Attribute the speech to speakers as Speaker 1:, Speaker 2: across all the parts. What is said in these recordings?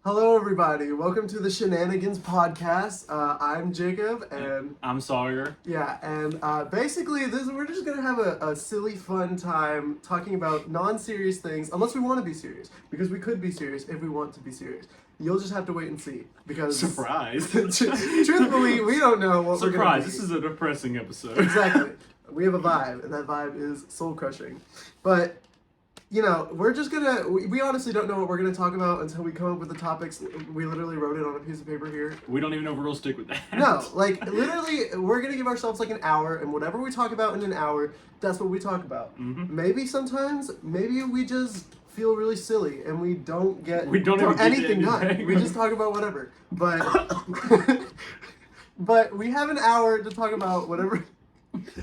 Speaker 1: Hello, everybody. Welcome to the Shenanigans Podcast. I'm Jacob, and
Speaker 2: I'm Sawyer.
Speaker 1: yeah, and basically, we're just gonna have a silly, fun time talking about non-serious things, unless we want to be serious, because we could be serious if we want to be serious. You'll just have to wait and see, because
Speaker 2: Surprise!
Speaker 1: truthfully, we don't know what we're gonna
Speaker 2: Surprise!
Speaker 1: be.
Speaker 2: This is a depressing episode.
Speaker 1: Exactly. We have a vibe, and that vibe is soul crushing, but. You know, we're just gonna, we honestly don't know what we're gonna talk about until we come up with the topics. We literally wrote it on a piece of paper here.
Speaker 2: We don't even know if we'll stick with that.
Speaker 1: No, like, literally, we're gonna give ourselves like an hour, and whatever we talk about in an hour, that's what we talk about.
Speaker 2: Mm-hmm.
Speaker 1: Maybe we just feel really silly, and we don't get
Speaker 2: even
Speaker 1: anything done. We just talk about whatever. But, but we have an hour to talk about whatever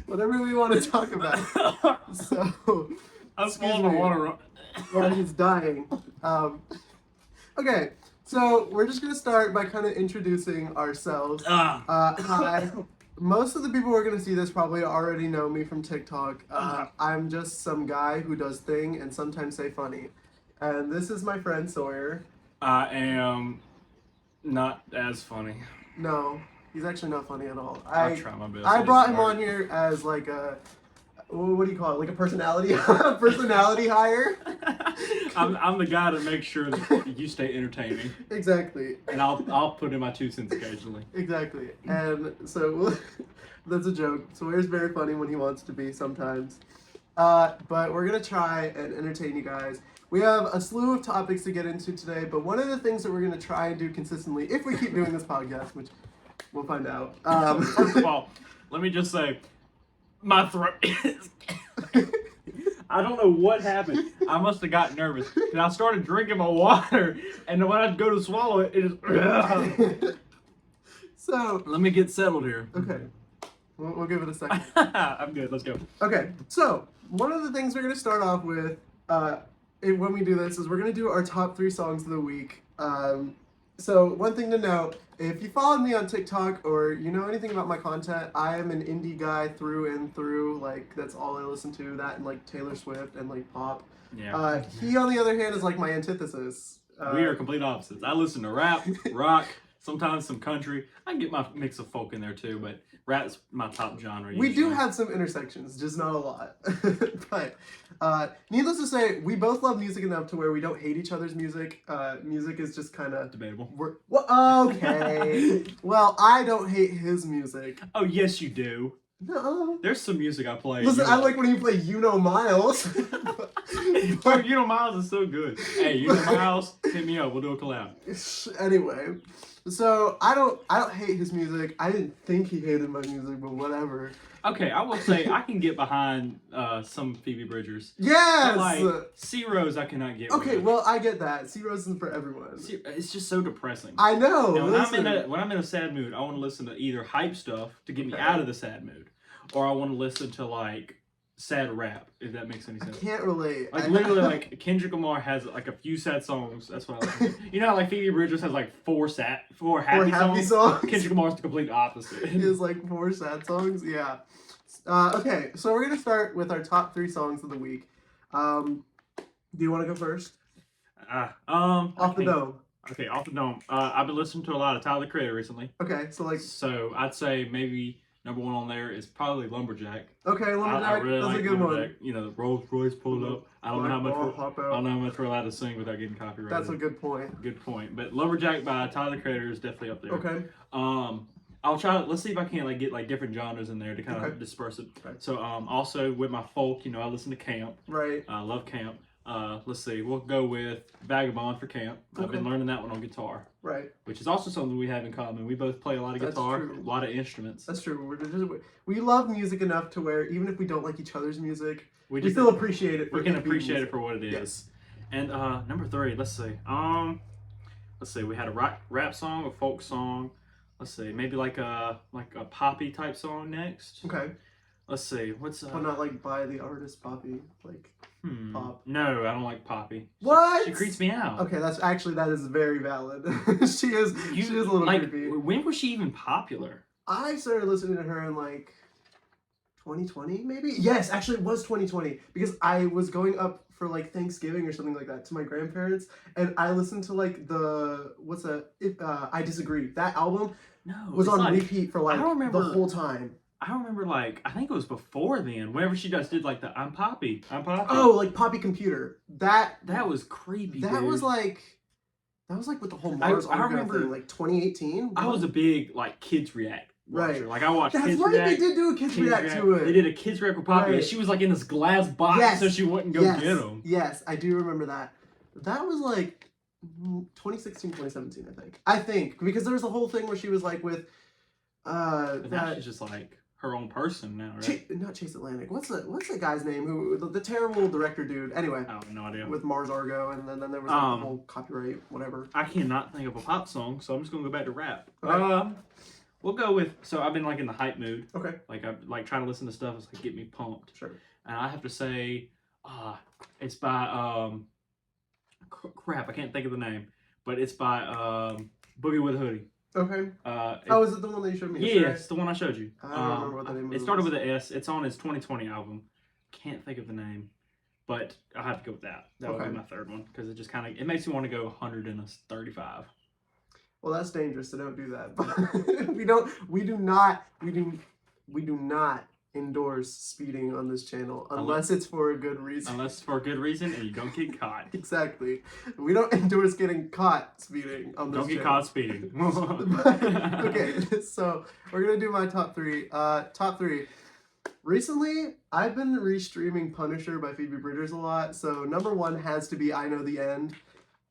Speaker 1: we want to talk about. So...
Speaker 2: I'm swallowing my water.
Speaker 1: Well, he's dying. Okay, so we're just gonna start by kind of introducing ourselves. Hi. Most of the people who are gonna see this probably already know me from TikTok. I'm just some guy who does thing and sometimes say funny. And this is my friend Sawyer.
Speaker 2: I am not as funny.
Speaker 1: No, he's actually not funny at all.
Speaker 2: I try my best.
Speaker 1: I brought him on here as like a. What do you call it? Like a personality hire?
Speaker 2: I'm the guy to make sure that you stay entertaining.
Speaker 1: Exactly.
Speaker 2: And I'll put in my 2 cents occasionally.
Speaker 1: Exactly. And so that's a joke. Sawyer's very funny when he wants to be sometimes. But we're gonna try and entertain you guys. We have a slew of topics to get into today, but one of the things that we're gonna try and do consistently, if we keep doing this podcast, which we'll find out.
Speaker 2: First of all, let me just say, my throat is... I don't know what happened. I must have got nervous. And I started drinking my water, and when I go to swallow it, it is...
Speaker 1: So...
Speaker 2: Let me get settled here.
Speaker 1: Okay. We'll give it a second.
Speaker 2: I'm good. Let's go.
Speaker 1: Okay. So, one of the things we're going to start off with when we do this is we're going to do our top 3 songs of the week. So, one thing to note, if you followed me on TikTok or you know anything about my content, I am an indie guy through and through. Like, that's all I listen to, that and like Taylor Swift and like pop.
Speaker 2: Yeah.
Speaker 1: He, on the other hand, is like my antithesis.
Speaker 2: We are complete opposites. I listen to rap, rock, sometimes some country. I can get my mix of folk in there too, but rap's my top genre.
Speaker 1: We
Speaker 2: usually.
Speaker 1: do have some intersections, just not a lot. But needless to say, we both love music enough to where we don't hate each other's music. Music is just kind of
Speaker 2: debatable.
Speaker 1: Well, okay. Well, I don't hate his music.
Speaker 2: Oh, yes, you do.
Speaker 1: No.
Speaker 2: There's some music I play.
Speaker 1: Listen, I like when you play You Know Miles.
Speaker 2: Dude, You Know Miles is so good. Hey, You Know Miles, hit me up. We'll do a collab.
Speaker 1: Anyway, so I don't hate his music. I didn't think he hated my music, but whatever.
Speaker 2: Okay, I will say I can get behind some Phoebe Bridgers.
Speaker 1: Yes!
Speaker 2: But like, C Rose I cannot get
Speaker 1: Okay,
Speaker 2: with.
Speaker 1: well, I get that. C Rose isn't for everyone.
Speaker 2: It's just so depressing.
Speaker 1: I know.
Speaker 2: And when I'm in a sad mood, I want to listen to either hype stuff to get me out of the sad mood, or I want to listen to like sad rap, if that makes any sense.
Speaker 1: I can't relate.
Speaker 2: Like literally, like Kendrick Lamar has like a few sad songs. That's what I like. You know how like Phoebe Bridgers has like four happy songs? Kendrick Lamar's the complete opposite.
Speaker 1: He has like 4 sad songs. Yeah. Okay, so we're gonna start with our top 3 songs of the week. Do you want to go first? Off the dome.
Speaker 2: Okay, off the dome. I've been listening to a lot of Tyler the Creator recently.
Speaker 1: Okay, so like.
Speaker 2: So I'd say maybe number 1 on there is probably Lumberjack.
Speaker 1: Okay, Lumberjack.
Speaker 2: I really
Speaker 1: That's
Speaker 2: like
Speaker 1: a good
Speaker 2: Lumberjack.
Speaker 1: one.
Speaker 2: You know, the Rolls Royce pulled up. I don't know how much we're allowed to sing without getting copyrighted.
Speaker 1: That's a good point.
Speaker 2: Good point. But Lumberjack by Tyler the Creator is definitely up there.
Speaker 1: Okay.
Speaker 2: I'll try. Let's see if I can like get like different genres in there to kind of disperse it.
Speaker 1: Okay.
Speaker 2: So also with my folk, you know, I listen to Camp.
Speaker 1: Right.
Speaker 2: I love Camp. Let's see. We'll go with Vagabond for Camp.
Speaker 1: Okay.
Speaker 2: I've been learning that one on guitar.
Speaker 1: Right.
Speaker 2: Which is also something we have in common. We both play a lot of guitar, a lot of instruments.
Speaker 1: That's true. We love music enough to where even if we don't like each other's music, we still appreciate it.
Speaker 2: We can appreciate it for what it is.
Speaker 1: Yes.
Speaker 2: And number 3, let's see. We had a rap song, a folk song. Let's see, maybe like a poppy type song next.
Speaker 1: Okay.
Speaker 2: Let's see, what's
Speaker 1: But not like by the artist Poppy, like pop.
Speaker 2: No, I don't like Poppy.
Speaker 1: What?
Speaker 2: She creeps me out.
Speaker 1: Okay, that is very valid. she is a little
Speaker 2: like,
Speaker 1: creepy.
Speaker 2: When was she even popular?
Speaker 1: I started listening to her in like 2020, maybe. Yes, actually, it was 2020 because I was going up for like Thanksgiving or something like that to my grandparents, and I listened to like I Disagree. That album was on repeat for like the whole time.
Speaker 2: I remember, like, I think it was before then, whenever she just did, like, the I'm Poppy.
Speaker 1: Oh, like Poppy Computer. That
Speaker 2: was creepy,
Speaker 1: That
Speaker 2: dude.
Speaker 1: was like with the whole Mars
Speaker 2: I remember,
Speaker 1: thing, like 2018.
Speaker 2: I was a big, like, Kids React watcher.
Speaker 1: Right.
Speaker 2: Like, I watched
Speaker 1: That's
Speaker 2: Kids
Speaker 1: right,
Speaker 2: React.
Speaker 1: they did do a Kids React to it.
Speaker 2: They did a Kids React with Poppy, and she was, like, in this glass box so she wouldn't go get them.
Speaker 1: Yes, I do remember that. That was, like, 2016, 2017, I think. Because there was a whole thing where she was, like, with...
Speaker 2: But now she's just, like... her own person now, right?
Speaker 1: Not Chase Atlantic. What's the guy's name? Who the terrible director dude? Anyway,
Speaker 2: I have no idea.
Speaker 1: With Mars Argo, and then there was like, the whole copyright whatever.
Speaker 2: I cannot think of a pop song, so I'm just gonna go back to rap.
Speaker 1: Okay.
Speaker 2: We'll go with. So I've been like in the hype mood.
Speaker 1: Okay.
Speaker 2: Like I like trying to listen to stuff that's like get me pumped.
Speaker 1: Sure.
Speaker 2: And I have to say, it's by crap. I can't think of the name, but it's by Boogie with a Hoodie.
Speaker 1: Okay. Is it the one that you showed me?
Speaker 2: Yeah, it's the one I showed you.
Speaker 1: I don't remember what the name was.
Speaker 2: It started with an S. It's on his 2020 album. Can't think of the name, but I'll have to go with that. That would be my third one because it just kind of it makes me want to go 135.
Speaker 1: Well, that's dangerous, so don't do that. But we do not endorse speeding on this channel unless it's for a good reason.
Speaker 2: Unless it's for a good reason and you don't get caught.
Speaker 1: Exactly. We don't endorse getting caught speeding on this channel.
Speaker 2: Don't get caught speeding.
Speaker 1: Okay, so we're going to do my top three. Top three. Recently, I've been restreaming Punisher by Phoebe Bridgers a lot, so number one has to be I Know the End.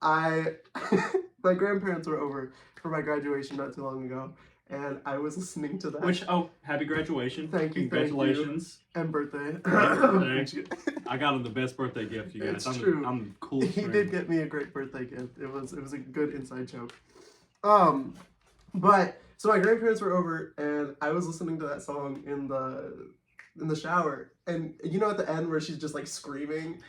Speaker 1: My grandparents were over for my graduation not too long ago, and I was listening to that.
Speaker 2: Happy graduation.
Speaker 1: Thank you.
Speaker 2: Congratulations.
Speaker 1: And birthday.
Speaker 2: I got him the best birthday gift, you guys.
Speaker 1: It's true.
Speaker 2: I'm the coolest
Speaker 1: He
Speaker 2: friend.
Speaker 1: did get me a great birthday gift. It was a good inside joke. But so my grandparents were over, and I was listening to that song in the shower, and you know at the end where she's just like screaming.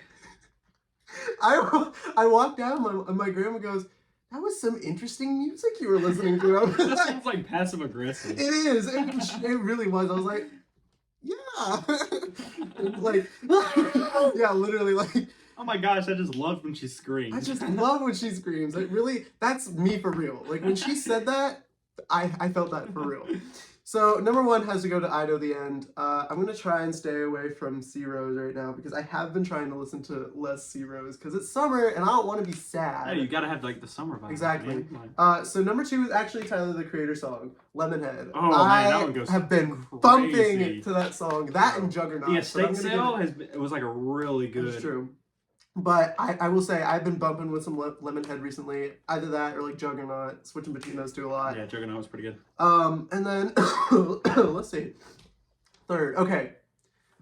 Speaker 1: I walked down, and my grandma goes, "That was some interesting music you were listening to."
Speaker 2: That sounds like passive aggressive.
Speaker 1: It is. It really was. I was like, yeah. Like, yeah, literally like.
Speaker 2: Oh my gosh, I just love when she screams.
Speaker 1: I just love when she screams. Like, really, that's me for real. Like, when she said that, I felt that for real. So, number one has to go to I Know the End. I'm going to try and stay away from C Rose right now because I have been trying to listen to less C Rose because it's summer and I don't want to be sad.
Speaker 2: Hey, you gotta have like the summer vibe.
Speaker 1: Exactly.
Speaker 2: Man.
Speaker 1: So, number two is actually Tyler, the Creator song, Lemonhead.
Speaker 2: Oh, man, that one goes
Speaker 1: I have been
Speaker 2: crazy.
Speaker 1: bumping to that song. That and Juggernaut.
Speaker 2: The estate sale it was like a really good.
Speaker 1: That's true. But I will say I've been bumping with some Lemonhead recently. Either that or like Juggernaut, switching between those two a lot.
Speaker 2: Yeah, Juggernaut was pretty good.
Speaker 1: And then let's see. Third, okay.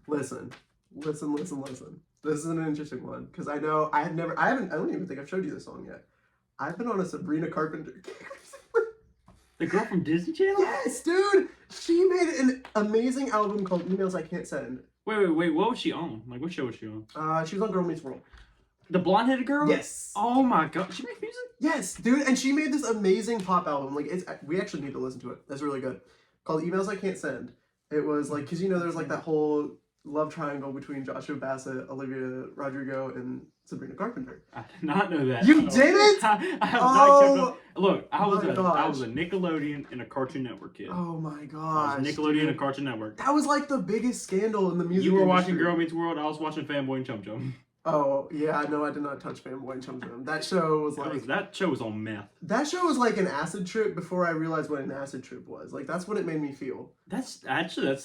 Speaker 1: Listen. This is an interesting one because I know I don't even think I've showed you this song yet. I've been on a Sabrina Carpenter kick recently.
Speaker 2: The girl from Disney Channel?
Speaker 1: Yes, dude. She made an amazing album called Emails I Can't Send.
Speaker 2: Wait, what was she on? Like, what show was she on?
Speaker 1: She was on Girl Meets World.
Speaker 2: The blonde-headed girl?
Speaker 1: Yes.
Speaker 2: Oh my god, she makes music?
Speaker 1: Yes, dude, and she made this amazing pop album. Like, we actually need to listen to it. It's really good. Called Emails I Can't Send. It was like, because you know there's like that whole love triangle between Joshua Bassett, Olivia Rodrigo, and Sabrina Carpenter.
Speaker 2: I did not know that.
Speaker 1: You didn't?
Speaker 2: I have not kept up. Look, I was
Speaker 1: gosh.
Speaker 2: a Nickelodeon and a Cartoon Network kid.
Speaker 1: Oh my
Speaker 2: I
Speaker 1: gosh.
Speaker 2: was Nickelodeon and Cartoon Network.
Speaker 1: That was like the biggest scandal in the music
Speaker 2: You were
Speaker 1: industry.
Speaker 2: watching Girl Meets World, I was watching Fanboy and Chum Chum.
Speaker 1: Oh, yeah, no, I did not touch Fanboy and Chum Chum. That show was like...
Speaker 2: That show was on meth.
Speaker 1: That show was like an acid trip before I realized what an acid trip was. Like, that's what it made me feel.
Speaker 2: That's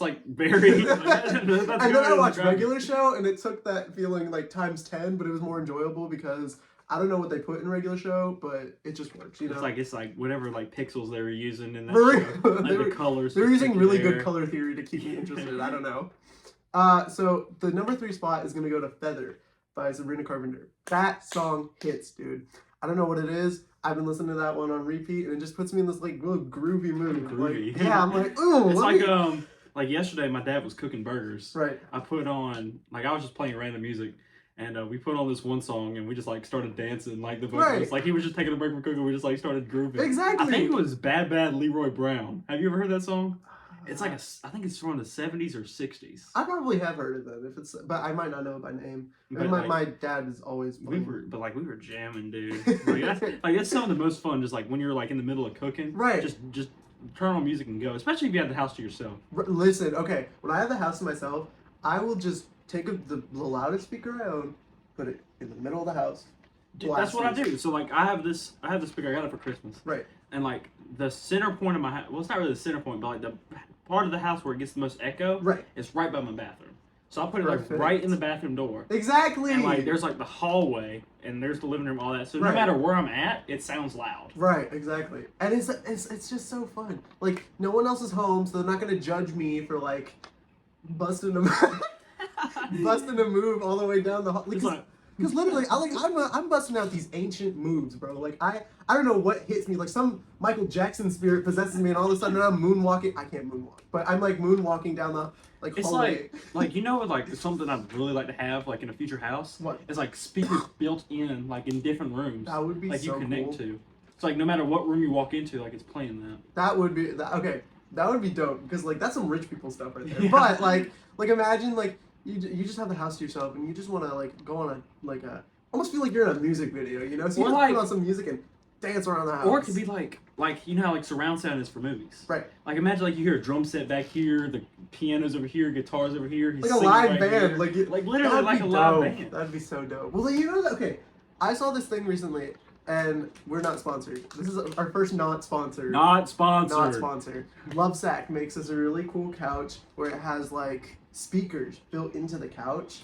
Speaker 2: like very... that's
Speaker 1: and then I watched regular show, and it took that feeling like times 10, but it was more enjoyable because I don't know what they put in regular show, but it just works, you know?
Speaker 2: It's like whatever like pixels they were using in that
Speaker 1: show.
Speaker 2: Like the colors.
Speaker 1: They were using really good color theory to keep me interested. I don't know. So the number 3 spot is going to go to Feather by Sabrina Carpenter. That song hits, dude. I don't know what it is. I've been listening to that one on repeat, and it just puts me in this like little groovy mood.
Speaker 2: Groovy.
Speaker 1: Like, yeah, I'm like, ooh.
Speaker 2: It's like yesterday, my dad was cooking burgers.
Speaker 1: Right.
Speaker 2: I put on I was just playing random music, and we put on this one song, and we just like started dancing like the vocals.
Speaker 1: Right.
Speaker 2: Like he was just taking a break from cooking. We just like started grooving.
Speaker 1: Exactly.
Speaker 2: I think it was Bad Bad Leroy Brown. Have you ever heard that song? It's like I think it's from the 70s or 60s.
Speaker 1: I probably have heard of them, but I might not know it by name.
Speaker 2: But
Speaker 1: My dad is always playing.
Speaker 2: we were jamming, dude. That's some of the most fun. Just like when you're like in the middle of cooking,
Speaker 1: right?
Speaker 2: Just turn on music and go. Especially if you have the house to yourself.
Speaker 1: Listen, okay. When I have the house to myself, I will just take the loudest speaker I own, put it in the middle of the house.
Speaker 2: Dude, that's what I do. So like I have the speaker. I got it for Christmas.
Speaker 1: Right.
Speaker 2: And like the center point of my house, well, it's not really the center point, but like the part of the house where it gets the most echo,
Speaker 1: right?
Speaker 2: It's right by my bathroom. So I'll put it like right in the bathroom door.
Speaker 1: Exactly.
Speaker 2: And like there's like the hallway and there's the living room, all that. So no matter where I'm at, it sounds loud.
Speaker 1: Right, exactly. And it's just so fun. Like no one else is home, so they're not gonna judge me for like busting a move all the way down the hall. Because literally, I'm busting out these ancient moves, bro. Like I don't know what hits me. Like some Michael Jackson spirit possesses me, and all of a sudden I'm moonwalking. I can't moonwalk, but I'm like moonwalking down the
Speaker 2: it's
Speaker 1: hallway.
Speaker 2: like you know like something I'd really like to have like in a future house.
Speaker 1: What?
Speaker 2: It's like speakers built in like in different rooms.
Speaker 1: That would be
Speaker 2: like
Speaker 1: so
Speaker 2: you connect
Speaker 1: cool.
Speaker 2: to. It's like no matter what room you walk into, like it's playing that.
Speaker 1: That would be okay. That would be dope because like that's some rich people stuff right there. Yeah. But like imagine like you just have the house to yourself and you just want to like go on a almost feel like you're in a music video, you know? So you just put on some music and dance around the house.
Speaker 2: Or it could be like you know how like surround sound is for movies.
Speaker 1: Right.
Speaker 2: Like imagine like you hear a drum set back here, the piano's over here, guitars over here. He's
Speaker 1: like a live band,
Speaker 2: here. Like literally like a live band.
Speaker 1: That'd be so dope. Well, you know that. Okay, I saw this thing recently, and we're not sponsored. This is our first not sponsored.
Speaker 2: Not sponsored.
Speaker 1: Not sponsored. Lovesack makes us a really cool couch where it has like speakers built into the couch.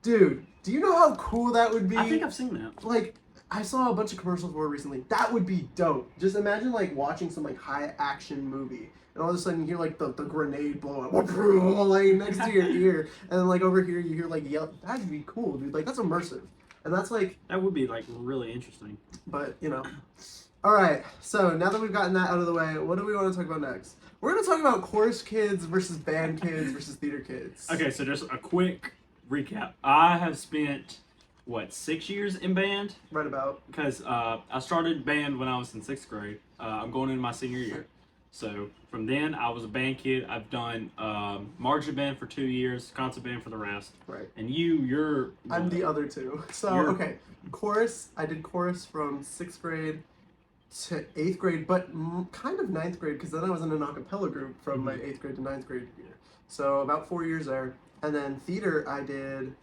Speaker 1: Dude, do you know how cool that would be?
Speaker 2: I think I've seen that.
Speaker 1: Like, I saw a bunch of commercials for it recently. That would be dope. Just imagine like watching some like high action movie, and all of a sudden you hear like the grenade blow up, like next to your ear, and then like over here you hear like yell. That'd be cool, dude. Like that's immersive, and that's like
Speaker 2: that would be like really interesting.
Speaker 1: But you know, all right. So now that we've gotten that out of the way, what do we want to talk about next? We're gonna talk about chorus kids versus band kids versus theater kids.
Speaker 2: Okay, so just a quick recap. I have spent 6 years in band?
Speaker 1: Right about.
Speaker 2: Because I started band when I was in 6th grade. I'm going into my senior year. So from then I was a band kid. I've done marching band for 2 years, concert band for the rest.
Speaker 1: Right.
Speaker 2: And you're
Speaker 1: I'm the other two. So okay, chorus. I did chorus from 6th grade to 8th grade, but kind of 9th grade because then I was in an a cappella group from my 8th grade to 9th grade year. So about 4 years there. And then theater I did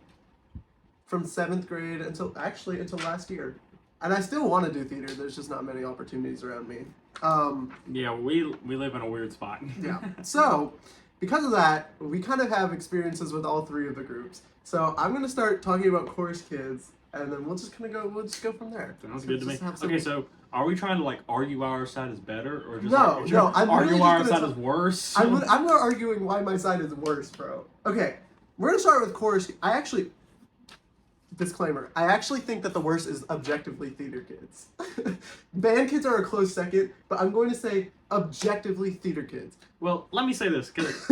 Speaker 1: from 7th grade until last year. And I still want to do theater. There's just not many opportunities around me.
Speaker 2: Yeah, we live in a weird spot.
Speaker 1: Yeah. So, because of that, we kind of have experiences with all three of the groups. So I'm going to start talking about chorus kids, and then we'll just go from there.
Speaker 2: Sounds good to me. Okay, so are we trying to like argue why our side is better, or just
Speaker 1: no? I'm
Speaker 2: argue
Speaker 1: really
Speaker 2: why our side is worse?
Speaker 1: I'm not arguing why my side is worse, bro. Okay, we're gonna start with chorus. Disclaimer. I actually think that the worst is objectively theater kids. Band kids are a close second, but I'm going to say objectively theater kids.
Speaker 2: Well, let me say this because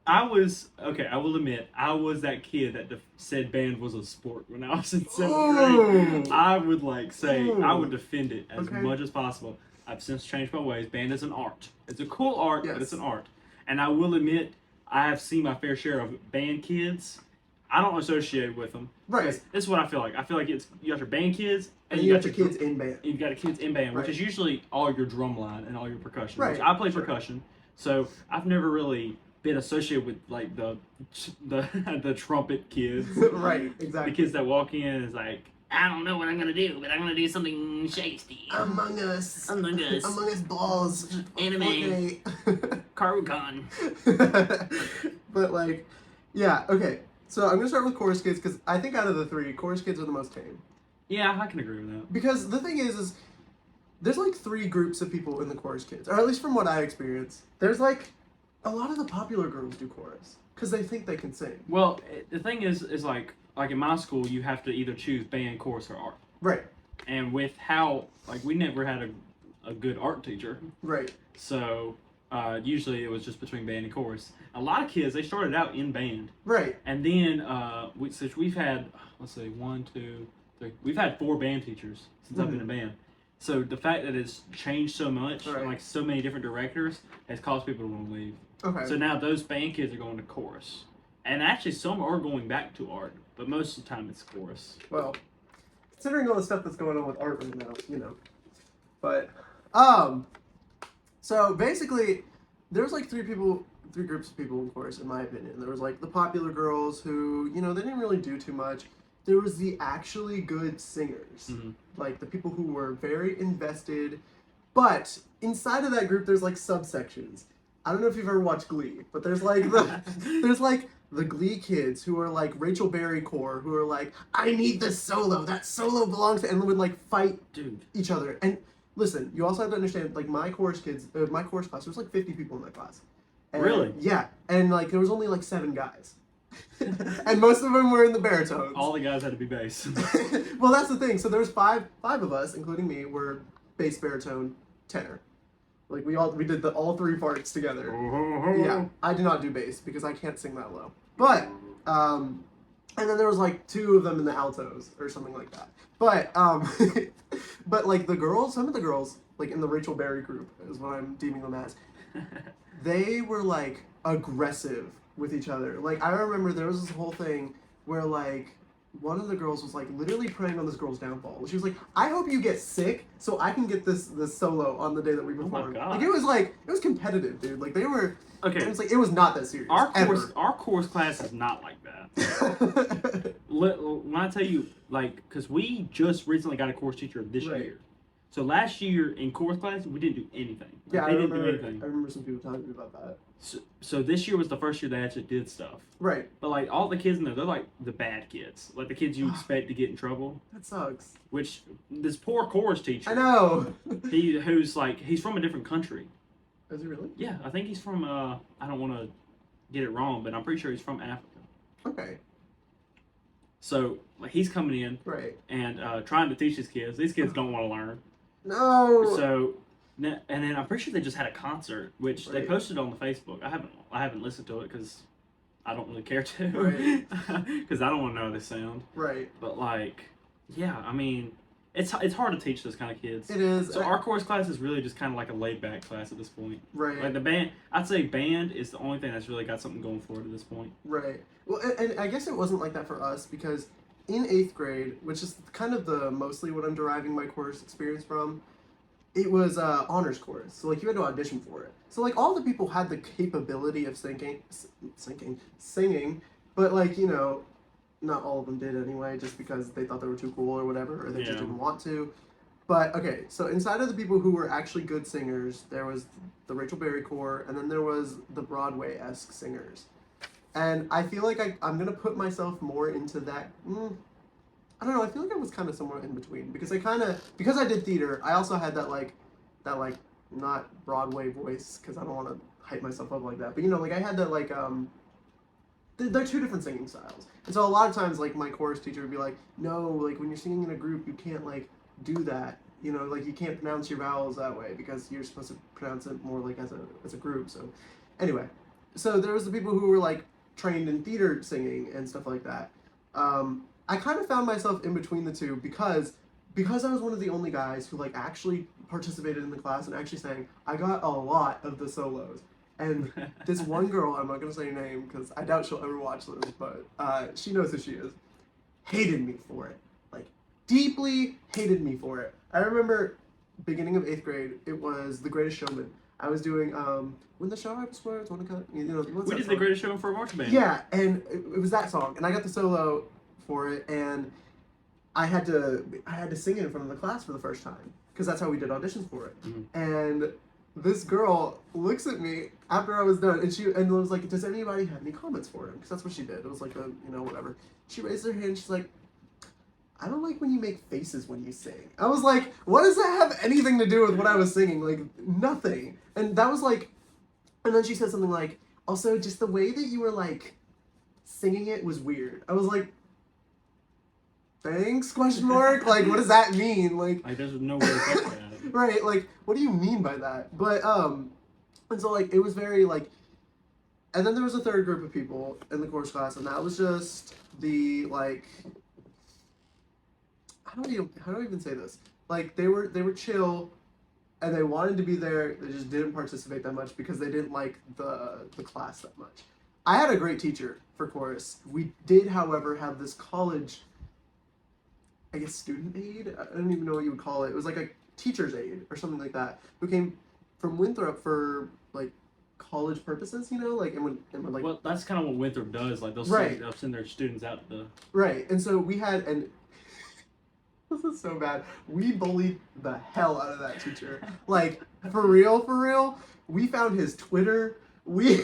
Speaker 2: I will admit I was that kid that said band was a sport when I was in 7th grade. I would I would defend it as much as possible. I've since changed my ways. Band is an art. It's a cool art, but it's an art. And I will admit I have seen my fair share of band kids. I don't associate with them.
Speaker 1: Right.
Speaker 2: This is what I feel like. I feel like you got your band kids
Speaker 1: and you got your kids in band.
Speaker 2: You got your kids in band, which is usually all your drum line and all your percussion.
Speaker 1: Right.
Speaker 2: Which I play percussion, so I've never really been associated with like the trumpet kids.
Speaker 1: Right. Exactly.
Speaker 2: The kids that walk in is like, I don't know what I'm gonna do, but I'm gonna do something shasty.
Speaker 1: Among Us.
Speaker 2: Among Us
Speaker 1: balls.
Speaker 2: Anime. Karukan.
Speaker 1: But yeah, okay. So I'm gonna start with chorus kids because I think out of the three, chorus kids are the most tame.
Speaker 2: Yeah, I can agree with that.
Speaker 1: Because the thing is there's three groups of people in the chorus kids, or at least from what I experienced. There's a lot of the popular girls do chorus because they think they can sing.
Speaker 2: Well, the thing is like in my school, you have to either choose band, chorus, or art.
Speaker 1: Right.
Speaker 2: And with how we never had a good art teacher.
Speaker 1: Right.
Speaker 2: So usually it was just between band and chorus. A lot of kids, they started out in band.
Speaker 1: Right.
Speaker 2: And then we've had, let's see, 1, 2, 3. We've had 4 band teachers since I've been in band. So the fact that it's changed so much
Speaker 1: Right.
Speaker 2: and like so many different directors has caused people to want to leave.
Speaker 1: Okay.
Speaker 2: So now those band kids are going to chorus, and actually some are going back to art, but most of the time it's chorus.
Speaker 1: Well, considering all the stuff that's going on with art right now, you know. But, so basically, there's like three groups of people in chorus, in my opinion. There was like the popular girls who, you know, they didn't really do too much. There was the actually good singers, like the people who were very invested. But inside of that group, there's like subsections. I don't know if you've ever watched Glee, but there's like the Glee kids who are like Rachel Berry core, who are like, I need this solo. That solo belongs to, and would like fight each other. And listen, you also have to understand, like my chorus class, there was like 50 people in my class. And,
Speaker 2: Really?
Speaker 1: Yeah, and like there was only like 7 guys. And most of them were in the baritones.
Speaker 2: All the guys had to be bass.
Speaker 1: Well, that's the thing. So there was five of us, including me, were bass, baritone, tenor. Like we did all 3 parts together. Yeah, I do not do bass because I can't sing that low. But and then there was like 2 of them in the altos or something like that. But but like the girls, some of the girls, like in the Rachel Berry group is what I'm deeming them as, they were like aggressive with each other. Like I remember there was this whole thing where like one of the girls was like literally preying on this girl's downfall. She was like, I hope you get sick so I can get this solo on the day that we perform.
Speaker 2: God.
Speaker 1: Like it was competitive, dude. Like they were
Speaker 2: Okay.
Speaker 1: It was like it was not that serious.
Speaker 2: Our course class is not like that. When I tell you, like, because we just recently got a course teacher this year. So last year in course class, we didn't do anything. Like,
Speaker 1: yeah,
Speaker 2: they didn't do anything.
Speaker 1: I remember some people talking about that.
Speaker 2: So this year was the first year they actually did stuff.
Speaker 1: Right.
Speaker 2: But like all the kids in there, they're like the bad kids, like the kids you expect to get in trouble.
Speaker 1: That sucks.
Speaker 2: Which this poor chorus teacher.
Speaker 1: I know.
Speaker 2: He's from a different country.
Speaker 1: Is he really?
Speaker 2: Yeah, I think he's from I don't want to get it wrong, but I'm pretty sure he's from Africa.
Speaker 1: Okay.
Speaker 2: So like he's coming in and trying to teach his kids. These kids don't want to learn.
Speaker 1: No.
Speaker 2: So and then I'm pretty sure they just had a concert, which they posted on the Facebook. I haven't listened to it because I don't really care to, because I don't want to know how they sound.
Speaker 1: Right.
Speaker 2: But like, yeah, I mean, it's hard to teach those kind of kids.
Speaker 1: It is.
Speaker 2: So our course class is really just kind of like a laid back class at this point.
Speaker 1: Right.
Speaker 2: Like the band, I'd say band is the only thing that's really got something going for it at this point.
Speaker 1: Right. Well, and I guess it wasn't like that for us because in 8th grade, which is kind of the mostly what I'm deriving my course experience from, it was honors course. So like you had to audition for it. So like all the people had the capability of singing, but like, you know, not all of them did anyway, just because they thought they were too cool or whatever, or they just didn't want to. But okay, so inside of the people who were actually good singers, there was the Rachel Berry Corps, and then there was the Broadway-esque singers. And I feel like I'm going to put myself more into that. I don't know, I feel like I was kind of somewhere in between. Because I did theater, I also had that not Broadway voice, because I don't want to hype myself up like that. But you know, like I had that like, they're 2 different singing styles. And so a lot of times, like, my chorus teacher would be like, no, like, when you're singing in a group, you can't, like, do that. You know, like, you can't pronounce your vowels that way because you're supposed to pronounce it more, like, as a group. So, anyway. So there was the people who were, like, trained in theater singing and stuff like that. I kind of found myself in between the 2 because I was one of the only guys who, like, actually participated in the class and actually sang. I got a lot of the solos. And this one girl, I'm not going to say her name because I doubt she'll ever watch this, but she knows who she is, hated me for it. Like, deeply hated me for it. I remember beginning of 8th grade, it was The Greatest Showman. I was doing, When the Sharp Words Want to Cut, you know, what's
Speaker 2: we did
Speaker 1: song?
Speaker 2: The Greatest Showman for a marching band.
Speaker 1: Yeah, and it was that song, and I got the solo for it, and I had to sing it in front of the class for the first time, because that's how we did auditions for it. And this girl looks at me after I was done, and was like, does anybody have any comments for him? Because that's what she did. It was like a, you know, whatever. She raised her hand, she's like, I don't like when you make faces when you sing. I was like, what does that have anything to do with what I was singing? Like, nothing. And that was like, and then she said something like, also, just the way that you were, like, singing it was weird. I was like, thanks, question mark? Like, what does that mean? Like
Speaker 2: there's no way to get that.
Speaker 1: Right, like, what do you mean by that? But, and so, like, it was very, like, and then there was a 3rd group of people in the course class, and that was just the, like, how do I even say this? Like they were chill, and they wanted to be there. They just didn't participate that much because they didn't like the class that much. I had a great teacher for chorus. We did, however, have this college, I guess, student aide. I don't even know what you would call it. It was like a teacher's aide or something like that, who came from Winthrop for like college purposes, like and would like.
Speaker 2: Well, that's kind of what Winthrop does. Like they'll send their students out to.
Speaker 1: Right, and so we had this is so bad. We bullied the hell out of that teacher. Like for real. We found his Twitter. We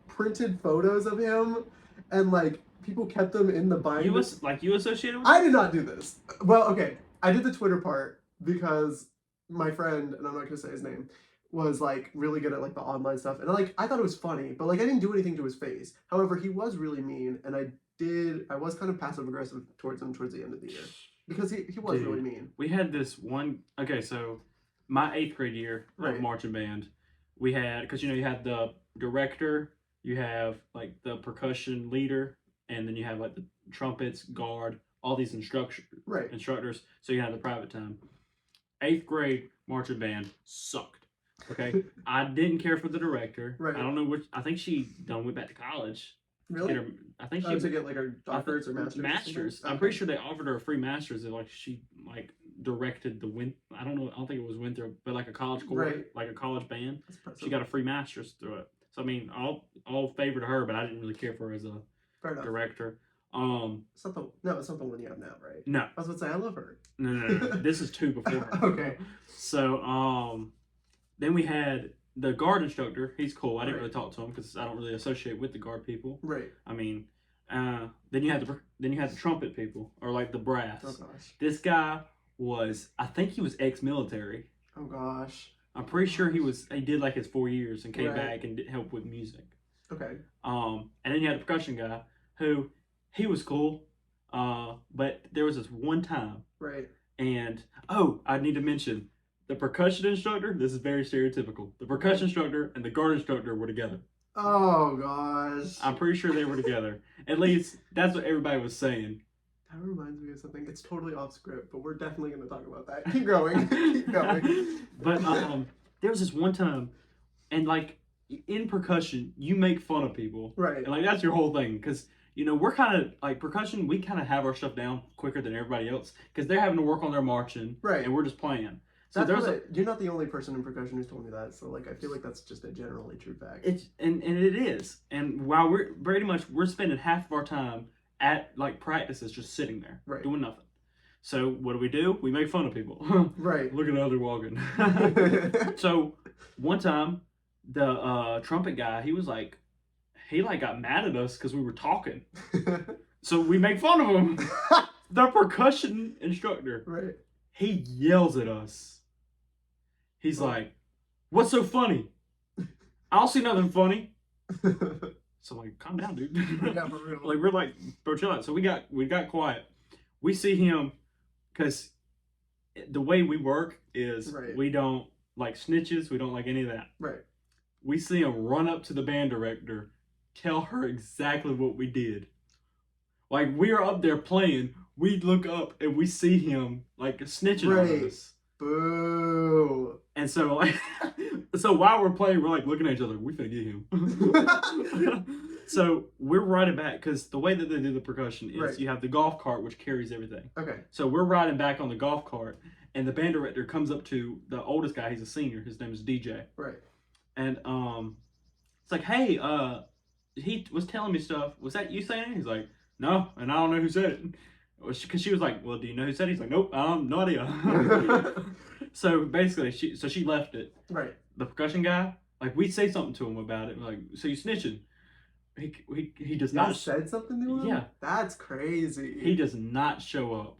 Speaker 1: printed photos of him, and like people kept them in the binder.
Speaker 2: You associated with?
Speaker 1: I did not do this. Well, okay, I did the Twitter part because my friend, and I'm not gonna say his name, was like really good at like the online stuff, and I thought it was funny, but like I didn't do anything to his face. However, he was really mean, and I was kind of passive aggressive towards him towards the end of the year because he was really mean.
Speaker 2: We had this one. Okay, so my 8th grade year of marching band, we had, because you had the director, you have like the percussion leader, and then you have like the trumpets, guard, all these instructors. So you have the private time. 8th grade marching band sucked. Okay, I didn't care for the director. Right. I don't know which. I think she went back to college.
Speaker 1: Really?
Speaker 2: I think she
Speaker 1: to get like her doctorates or masters.
Speaker 2: Masters. I'm pretty sure they offered her a free masters. And like she directed the I don't know. I don't think it was Winthrop, but like a college choir, like a college band. She got a free masters through it. So I mean, all favor to her, but I didn't really care for her as a director.
Speaker 1: It's not the one you have now, right?
Speaker 2: No.
Speaker 1: I was about to say I love her.
Speaker 2: No. This is 2 before her.
Speaker 1: Okay.
Speaker 2: So then we had the guard instructor. He's cool. I didn't really talk to him because I don't really associate with the guard people.
Speaker 1: Right.
Speaker 2: I mean, then you had the trumpet people, or like the brass.
Speaker 1: Oh gosh.
Speaker 2: This guy I think he was ex-military.
Speaker 1: Oh gosh.
Speaker 2: I'm pretty sure he did like his 4 years and came back and did help with music.
Speaker 1: Okay.
Speaker 2: And then you had the percussion guy who he was cool. But there was this one time.
Speaker 1: Right.
Speaker 2: And I need to mention the percussion instructor. This is very stereotypical. The percussion instructor and the guard instructor were together.
Speaker 1: Oh gosh.
Speaker 2: I'm pretty sure they were together. At least that's what everybody was saying.
Speaker 1: That reminds me of something. It's totally off script, but we're definitely going to talk about that. Keep going. Keep going.
Speaker 2: But there was this one time, and like in percussion, you make fun of people.
Speaker 1: Right.
Speaker 2: And like that's your whole thing, because we're kind of like percussion. We kind of have our stuff down quicker than everybody else because they're having to work on their marching.
Speaker 1: Right.
Speaker 2: And we're just playing. So
Speaker 1: you're not the only person in percussion who's told me that. So like I feel like that's just a generally true fact.
Speaker 2: And it is. And while we're spending half of our time at like practices just sitting there doing nothing. So what do? We make fun of people.
Speaker 1: Right.
Speaker 2: Look at how they're walking. So one time the trumpet guy, he got mad at us because we were talking. So we make fun of him. The percussion instructor.
Speaker 1: Right.
Speaker 2: He yells at us. He's like, "What's so funny? I don't see nothing funny." So I'm like, calm down, dude.
Speaker 1: Yeah, for real.
Speaker 2: Like we're like, bro, chill out. So we got quiet. We see him because the way we work is we don't like snitches. We don't like any of that.
Speaker 1: Right.
Speaker 2: We see him run up to the band director, tell her exactly what we did. Like we are up there playing. We look up and we see him like snitching on us.
Speaker 1: Boo.
Speaker 2: And so so while we're playing, we're like looking at each other. We finna get him. So we're riding back because the way that they do the percussion is you have the golf cart which carries everything.
Speaker 1: Okay.
Speaker 2: So we're riding back on the golf cart, and the band director comes up to the oldest guy. He's a senior. His name is DJ.
Speaker 1: Right.
Speaker 2: And it's like, hey, he was telling me stuff. Was that you saying it? He's like, no, and I don't know who said it. Because she was like, well, do you know who said it? He's like, nope, no idea. So basically, she left it.
Speaker 1: Right.
Speaker 2: The percussion guy, like, we say something to him about it. We're like, so you snitching? He does not.
Speaker 1: You said something to him?
Speaker 2: Yeah.
Speaker 1: That's crazy.
Speaker 2: He does not show up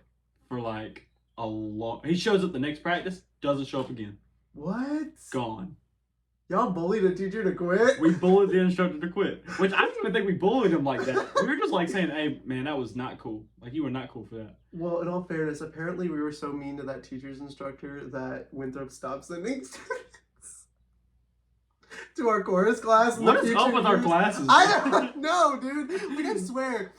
Speaker 2: for like a long. He shows up the next practice, doesn't show up again.
Speaker 1: What?
Speaker 2: Gone.
Speaker 1: Y'all bullied a teacher to quit?
Speaker 2: We bullied the instructor to quit. Which I don't even think we bullied him like that. We were just like saying, hey, man, that was not cool. Like, you were not cool for that.
Speaker 1: Well, in all fairness, apparently we were so mean to that teacher's instructor that Winthrop stopped sending students to our chorus class.
Speaker 2: What is up with our classes?
Speaker 1: I don't know, dude. Like, I swear.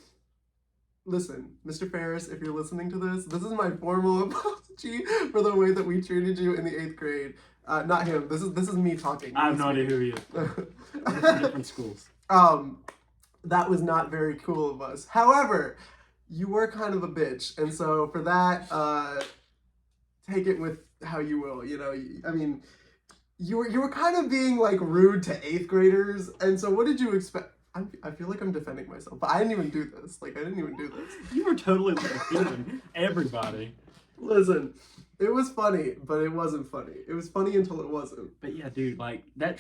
Speaker 1: listen, Mr. Ferris, if you're listening to this is my formal apology for the way that we treated you in the 8th grade. Not him. This is me talking.
Speaker 2: I have no idea who he is. We're from different schools.
Speaker 1: That was not very cool of us. However, you were kind of a bitch, and so for that, take it with how you will. You know, I mean, you were kind of being like rude to 8th graders, and so what did you expect? I feel like I'm defending myself, but I didn't even do this. Like, I didn't even do this.
Speaker 2: You were totally like defending everybody.
Speaker 1: Listen, it was funny, but it wasn't funny. It was funny until it wasn't.
Speaker 2: But yeah, dude, like that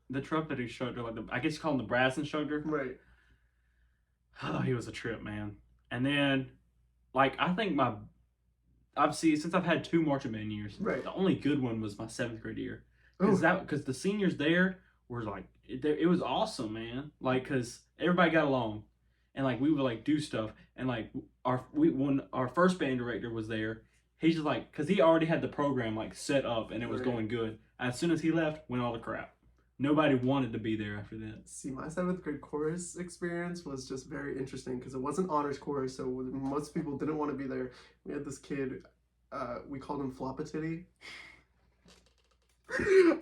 Speaker 2: the trumpet instructor, like I guess you call him the brass instructor.
Speaker 1: Right.
Speaker 2: Oh, he was a trip, man. And then, like, I think since I've had 2 marching band years,
Speaker 1: right.
Speaker 2: The only good one was my 7th grade year. Because the seniors there were like, it was awesome, man. Like, because everybody got along. And, like, we would, like, do stuff. And, like, when our first band director was there, he's just like, because he already had the program, like, set up and it was going good. As soon as he left, went all the crap. Nobody wanted to be there after that.
Speaker 1: See, my 7th grade chorus experience was just very interesting because it wasn't honors chorus, so most people didn't want to be there. We had this kid, we called him Flopatitty.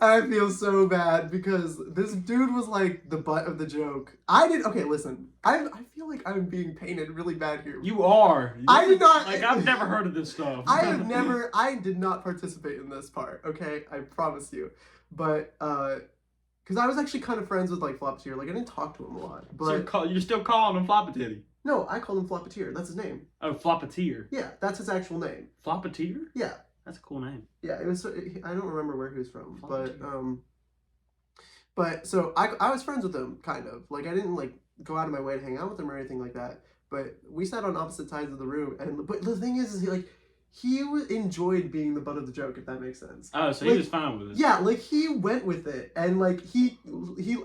Speaker 1: I feel so bad because this dude was like the butt of the joke. Okay, listen, I feel like I'm being painted really bad here.
Speaker 2: You are.
Speaker 1: I did not.
Speaker 2: Like, I've never heard of this stuff.
Speaker 1: I did not participate in this part, okay? I promise you. But, because I was actually kind of friends with, like, Floppeteer. Like, I didn't talk to him a lot. But
Speaker 2: so you're still calling him Floppatitty?
Speaker 1: No, I called him Floppeteer. That's his name.
Speaker 2: Oh, Floppeteer.
Speaker 1: Yeah, that's his actual name.
Speaker 2: Floppeteer?
Speaker 1: Yeah.
Speaker 2: That's a cool name.
Speaker 1: Yeah, it was. I don't remember where he was from, but so I was friends with him, kind of. Like, I didn't, like, go out of my way to hang out with him or anything like that. But we sat on opposite sides of the room, but the thing is he enjoyed being the butt of the joke, if that makes sense.
Speaker 2: Oh, so
Speaker 1: like,
Speaker 2: he was fine with it.
Speaker 1: Yeah, like, he went with it, and, like, he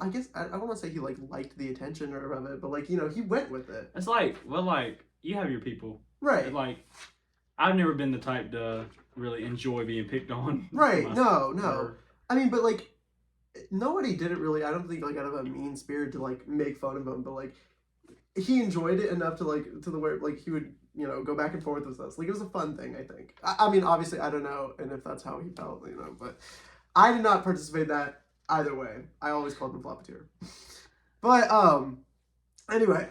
Speaker 1: I guess, I don't want to say he, like, liked the attention or of it, but, like, you know, he went with it.
Speaker 2: It's like, well, like, you have your people.
Speaker 1: Right.
Speaker 2: And, like, I've never been the type to really enjoy being picked on.
Speaker 1: Right, no. I mean, but, like, nobody did it really, I don't think, like, out of a mean spirit to, like, make fun of him, but, like, he enjoyed it enough to, like, to the where, like, he would, you know, go back and forth with us. Like, it was a fun thing, I think. I mean, obviously, I don't know, and if that's how he felt, you know, but I did not participate in that either way. I always called him Floppeteer. But, anyway,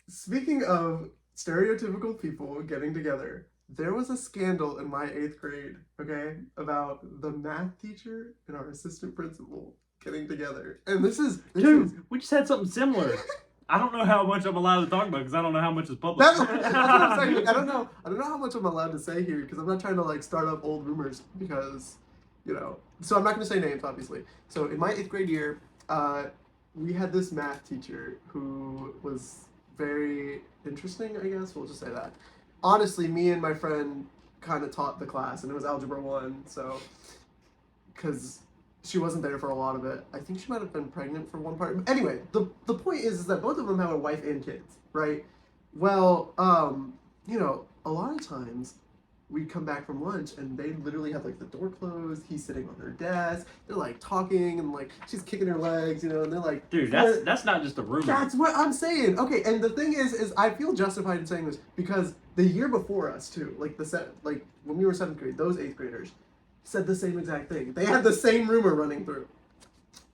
Speaker 1: speaking of stereotypical people getting together, there was a scandal in my 8th grade, okay, about the math teacher and our assistant principal getting together. And
Speaker 2: Dude, we just had something similar. I don't know how much I'm allowed to talk about because I don't know how much is public.
Speaker 1: That's what I'm saying. Like, I don't know how much I'm allowed to say here because I'm not trying to, like, start up old rumors because, you know. So I'm not going to say names, obviously. So in my 8th grade year, we had this math teacher who was very interesting, I guess. We'll just say that. Honestly, me and my friend kind of taught the class, and it was Algebra 1, so, because she wasn't there for a lot of it. I think she might have been pregnant for one part. Anyway, the point is that both of them have a wife and kids, right? Well, you know, a lot of times, we'd come back from lunch, and they literally have, like, the door closed, he's sitting on her desk, they're, like, talking, and, like, she's kicking her legs, you know, and they're like...
Speaker 2: Dude, that's not just a rumor.
Speaker 1: That's what I'm saying! Okay, and the thing is I feel justified in saying this, because the year before us, too, like, when we were 7th grade, those 8th graders said the same exact thing. They had the same rumor running through.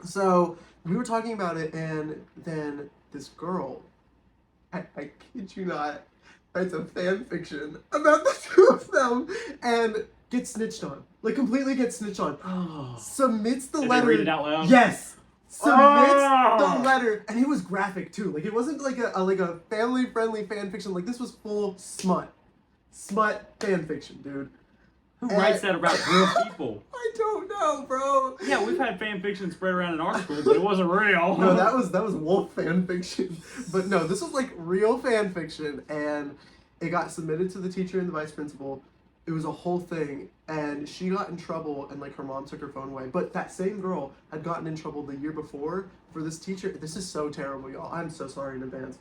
Speaker 1: So, we were talking about it, and then this girl, I kid you not, writes a fan fiction about the 2 of them and gets snitched on. Like, completely gets snitched on.
Speaker 2: Oh.
Speaker 1: Submits the
Speaker 2: Did
Speaker 1: letter.
Speaker 2: they read it out loud?
Speaker 1: Yes! Submits the letter. And it was graphic, too. Like, it wasn't like a family-friendly fan fiction. Like, this was full smut. Smut fan fiction, dude.
Speaker 2: Who writes that about real people?
Speaker 1: I don't know, bro.
Speaker 2: Yeah, we've had fan fiction spread around in our school, but it wasn't real.
Speaker 1: No, that was wolf fan fiction. But no, this was like real fan fiction, and it got submitted to the teacher and the vice principal. It was a whole thing, and she got in trouble, and like her mom took her phone away. But that same girl had gotten in trouble the year before for this teacher. This is so terrible, y'all. I'm so sorry in advance.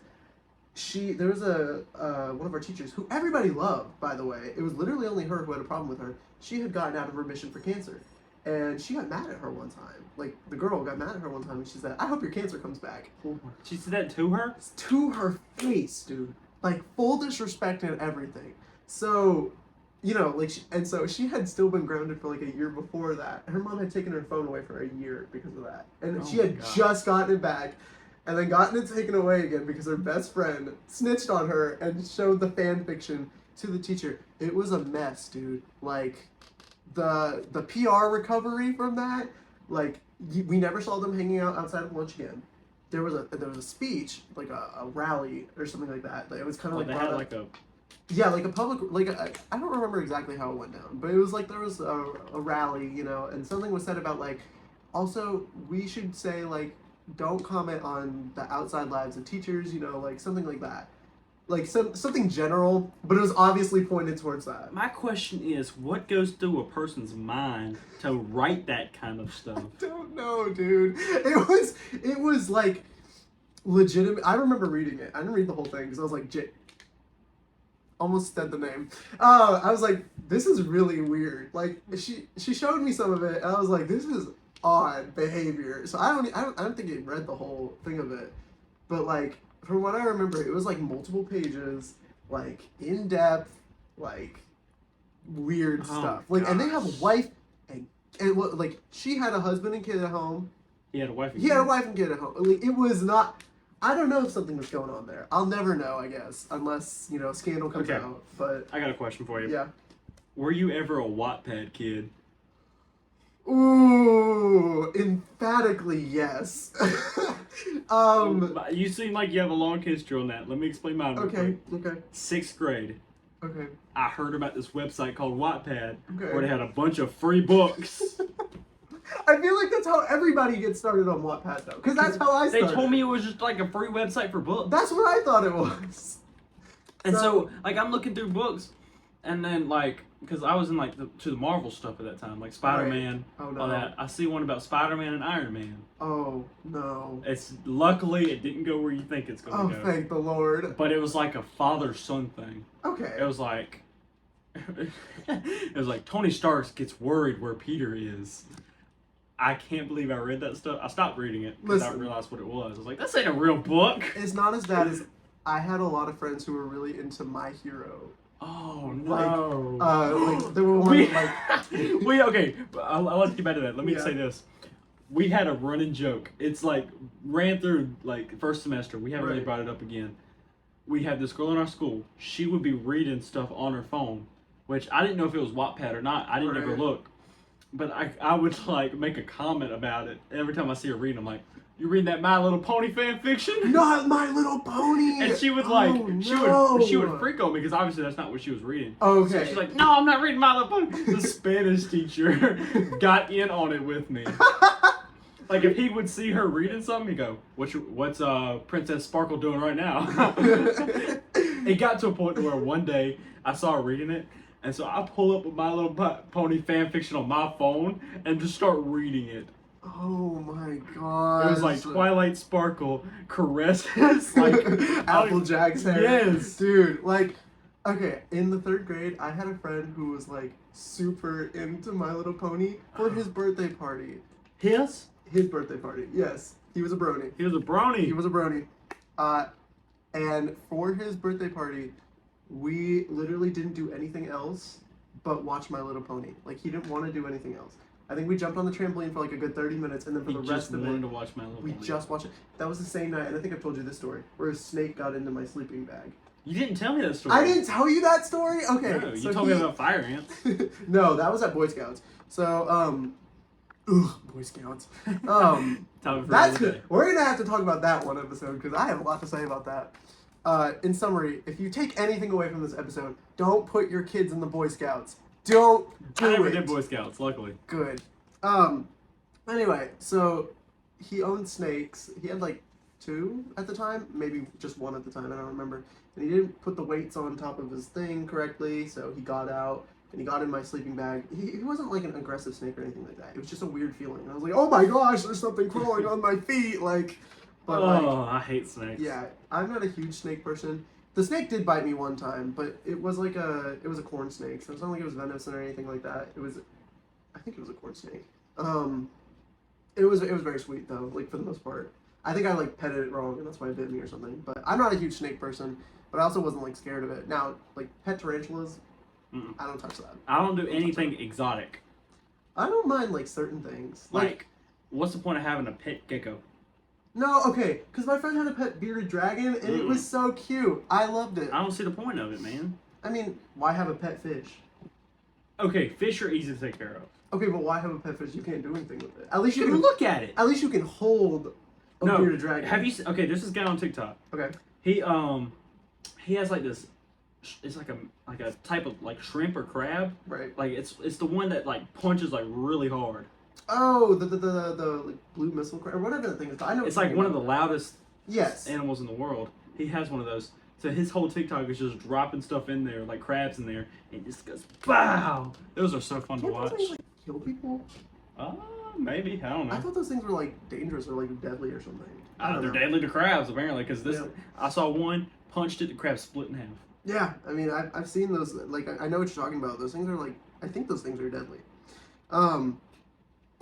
Speaker 1: There was one of our teachers who everybody loved, by the way. It was literally only her who had a problem with her. She had gotten out of remission for cancer, and she got mad at her one time. Like, the girl got mad at her one time, and she said, "I hope your cancer comes back."
Speaker 2: She said that to her?
Speaker 1: To her face, dude. like full disrespect and everything. So, you know, like, so she had still been grounded for like a year before that. Her mom had taken her phone away for a year because of that, and she had just gotten it back, and then gotten it taken away again because her best friend snitched on her and showed the fan fiction to the teacher. It was a mess, dude. Like, the PR recovery from that, like, we never saw them hanging out outside of lunch again. There was a speech, like a rally or something like that. It was kind of like
Speaker 2: they had like a
Speaker 1: like a public, like I don't remember exactly how it went down, but it was like there was a rally, you know, and something was said about like, also we should say like, don't comment on the outside lives of teachers, you know, like something like that. Like something general, but it was obviously pointed towards that.
Speaker 3: My question is, what goes through a person's mind to write that kind of stuff?
Speaker 1: I don't know, dude. It was like legitimate. I remember reading it. I didn't read the whole thing because I was like, almost said the name. I was like, this is really weird. Like she showed me some of it, and I was like, this is odd behavior. So I don't think it read the whole thing of it, but like, from what I remember, it was like multiple pages, like in depth, like weird stuff. Like, and they have a wife, and like she had a husband and kid at home.
Speaker 2: He had a wife.
Speaker 1: He had a wife and kid at home. Like, it was not. I don't know if something was going on there. I'll never know, I guess, unless you know scandal comes out. But
Speaker 2: I got a question for you.
Speaker 1: Yeah.
Speaker 2: Were you ever a Wattpad kid?
Speaker 1: Ooh, emphatically yes.
Speaker 2: You seem like you have a long history on that. Let me explain mine.
Speaker 1: Okay. Okay.
Speaker 2: 6th grade.
Speaker 1: Okay.
Speaker 2: I heard about this website called Wattpad,
Speaker 1: Okay.
Speaker 2: where they had a bunch of free books.
Speaker 1: I feel like that's how everybody gets started on Wattpad, though, because that's how I
Speaker 3: They
Speaker 1: started.
Speaker 3: told me it was just like a free website for books.
Speaker 1: That's what I thought it was.
Speaker 3: And so like, I'm looking through books, and then like, because I was in like to the Marvel stuff at that time, like Spider-Man,
Speaker 1: Right. Oh, no.
Speaker 3: all that. I see one about Spider-Man and Iron Man.
Speaker 1: Oh no.
Speaker 2: It's luckily it didn't go where you think it's going to go.
Speaker 1: Thank the Lord.
Speaker 2: But it was like a father-son thing.
Speaker 1: Okay.
Speaker 2: It was like it was like Tony Stark gets worried where Peter is. I can't believe I read that stuff. I stopped reading it because I
Speaker 1: Listen.
Speaker 2: realized what it was. I was like, this ain't a real book.
Speaker 1: It's not as bad as I had a lot of friends who were really into My Hero.
Speaker 2: Oh
Speaker 1: Like,
Speaker 2: no.
Speaker 1: like there were one like
Speaker 2: Okay, I'll let you get back to that. Let me
Speaker 1: Yeah.
Speaker 2: say this. We had a running joke. It's like ran through like first semester. We haven't really
Speaker 1: Right.
Speaker 2: brought it up again. We had this girl in our school. She would be reading stuff on her phone, which I didn't know if it was Wattpad or not. I didn't ever
Speaker 1: Right.
Speaker 2: look. But I would like make a comment about it every time I see her reading. I'm like, "You reading that My Little Pony fan fiction?"
Speaker 1: not My Little Pony.
Speaker 2: And she was like,
Speaker 1: Oh,
Speaker 2: she
Speaker 1: no.
Speaker 2: would freak on me because obviously that's not what she was reading.
Speaker 1: Okay.
Speaker 2: So she's like, "No, I'm not reading My Little Pony." The Spanish teacher got in on it with me. Like if he would see her reading something, he'd go, "What's Princess Sparkle doing right now?" It got to a point where one day I saw her reading it, and so I pull up My Little Pony fan fiction on my phone and just start reading it.
Speaker 1: Oh my god.
Speaker 2: It was like Twilight Sparkle caresses like
Speaker 1: Applejack's hair.
Speaker 2: Yes.
Speaker 1: Dude, like, okay, in the 3rd grade, I had a friend who was like super into My Little Pony for his birthday party.
Speaker 2: His
Speaker 1: Birthday party, yes. He was a brony.
Speaker 2: He was a brony.
Speaker 1: He was a brony. And for his birthday party, we literally didn't do anything else but watch My Little Pony. Like, he didn't want to do anything else. I think we jumped on the trampoline for like a good 30 minutes, and then for
Speaker 2: He
Speaker 1: the
Speaker 2: just
Speaker 1: rest of
Speaker 2: wanted
Speaker 1: it,
Speaker 2: to watch My Little
Speaker 1: we
Speaker 2: Pony.
Speaker 1: just watched it. That was the same night, and I think I've told you this story, where a snake got into my sleeping bag.
Speaker 2: You didn't tell me that story.
Speaker 1: I didn't tell you that story? Okay.
Speaker 2: No, you
Speaker 1: so
Speaker 2: told me about fire ants.
Speaker 1: No, that was at Boy Scouts. So, Boy Scouts.
Speaker 2: Time for
Speaker 1: That's
Speaker 2: another
Speaker 1: good.
Speaker 2: day.
Speaker 1: We're gonna have to talk about that one episode because I have a lot to say about that. In summary, if you take anything away from this episode, don't put your kids in the Boy Scouts. Don't do
Speaker 2: I never
Speaker 1: it.
Speaker 2: did Boy Scouts, luckily.
Speaker 1: Good. Anyway, so he owned snakes. He had like 2 at the time, maybe just 1 at the time. I don't remember. And he didn't put the weights on top of his thing correctly, so he got out. And he got in my sleeping bag. He wasn't like an aggressive snake or anything like that. It was just a weird feeling. And I was like, oh my gosh, there's something crawling on my feet. Like, but
Speaker 2: Oh, I hate snakes.
Speaker 1: yeah, I'm not a huge snake person. The snake did bite me one time, but it was like it was a corn snake. So it's not like it was venomous or anything like that. I think it was a corn snake. It was very sweet though, like for the most part. I think I like petted it wrong and that's why it bit me or something. But I'm not a huge snake person. but I also wasn't like scared of it. Now, like pet tarantulas,
Speaker 3: Mm-mm.
Speaker 1: I don't touch that.
Speaker 3: I don't do anything exotic.
Speaker 1: I don't mind like certain things.
Speaker 3: Like, what's the point of having a pet gecko?
Speaker 1: No, okay, because my friend had a pet bearded dragon, and it was so cute. I loved it.
Speaker 3: I don't see the point of it, man.
Speaker 1: I mean, why have a pet fish?
Speaker 3: Okay, fish are easy to take care of.
Speaker 1: Okay, but why have a pet fish? You can't do anything with it. At least you
Speaker 3: You
Speaker 1: can
Speaker 3: look at it.
Speaker 1: At least you can hold a bearded dragon.
Speaker 3: Have you? Okay, there's this guy on TikTok.
Speaker 1: Okay.
Speaker 3: He has like this. It's like a type of like shrimp or crab.
Speaker 1: Right.
Speaker 3: Like it's the one that like punches like really hard.
Speaker 1: Oh, the like blue missile crab, or whatever the thing is. I know.
Speaker 3: It's like one of the loudest
Speaker 1: yes
Speaker 3: animals in the world. He has one of those. So his whole TikTok is just dropping stuff in there, like crabs in there, and it just goes BOW! Those are so fun to
Speaker 1: Can't those
Speaker 3: watch.
Speaker 1: things like kill people?
Speaker 3: Maybe, I don't know.
Speaker 1: I thought those things were like dangerous or like deadly or something. I don't
Speaker 3: They're
Speaker 1: know.
Speaker 3: deadly to crabs apparently, because this
Speaker 1: Yeah.
Speaker 3: I saw one punched it, the crab split in half.
Speaker 1: Yeah, I mean, I've seen those. Like, I know what you're talking about. Those things are like, I think those things are deadly.